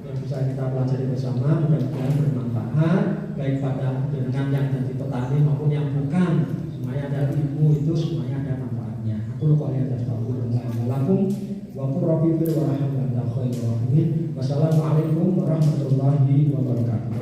yang bisa kita pelajari bersama, mudah-mudahan bermanfaat baik pada dengan yang jadi petani maupun yang bukan. Semuanya ada ilmu itu, semuanya ada manfaatnya. Aku lupa lihat Assalamualaikum warahmatullahi wabarakatuh. Wassalamualaikum warahmatullahi wabarakatuh.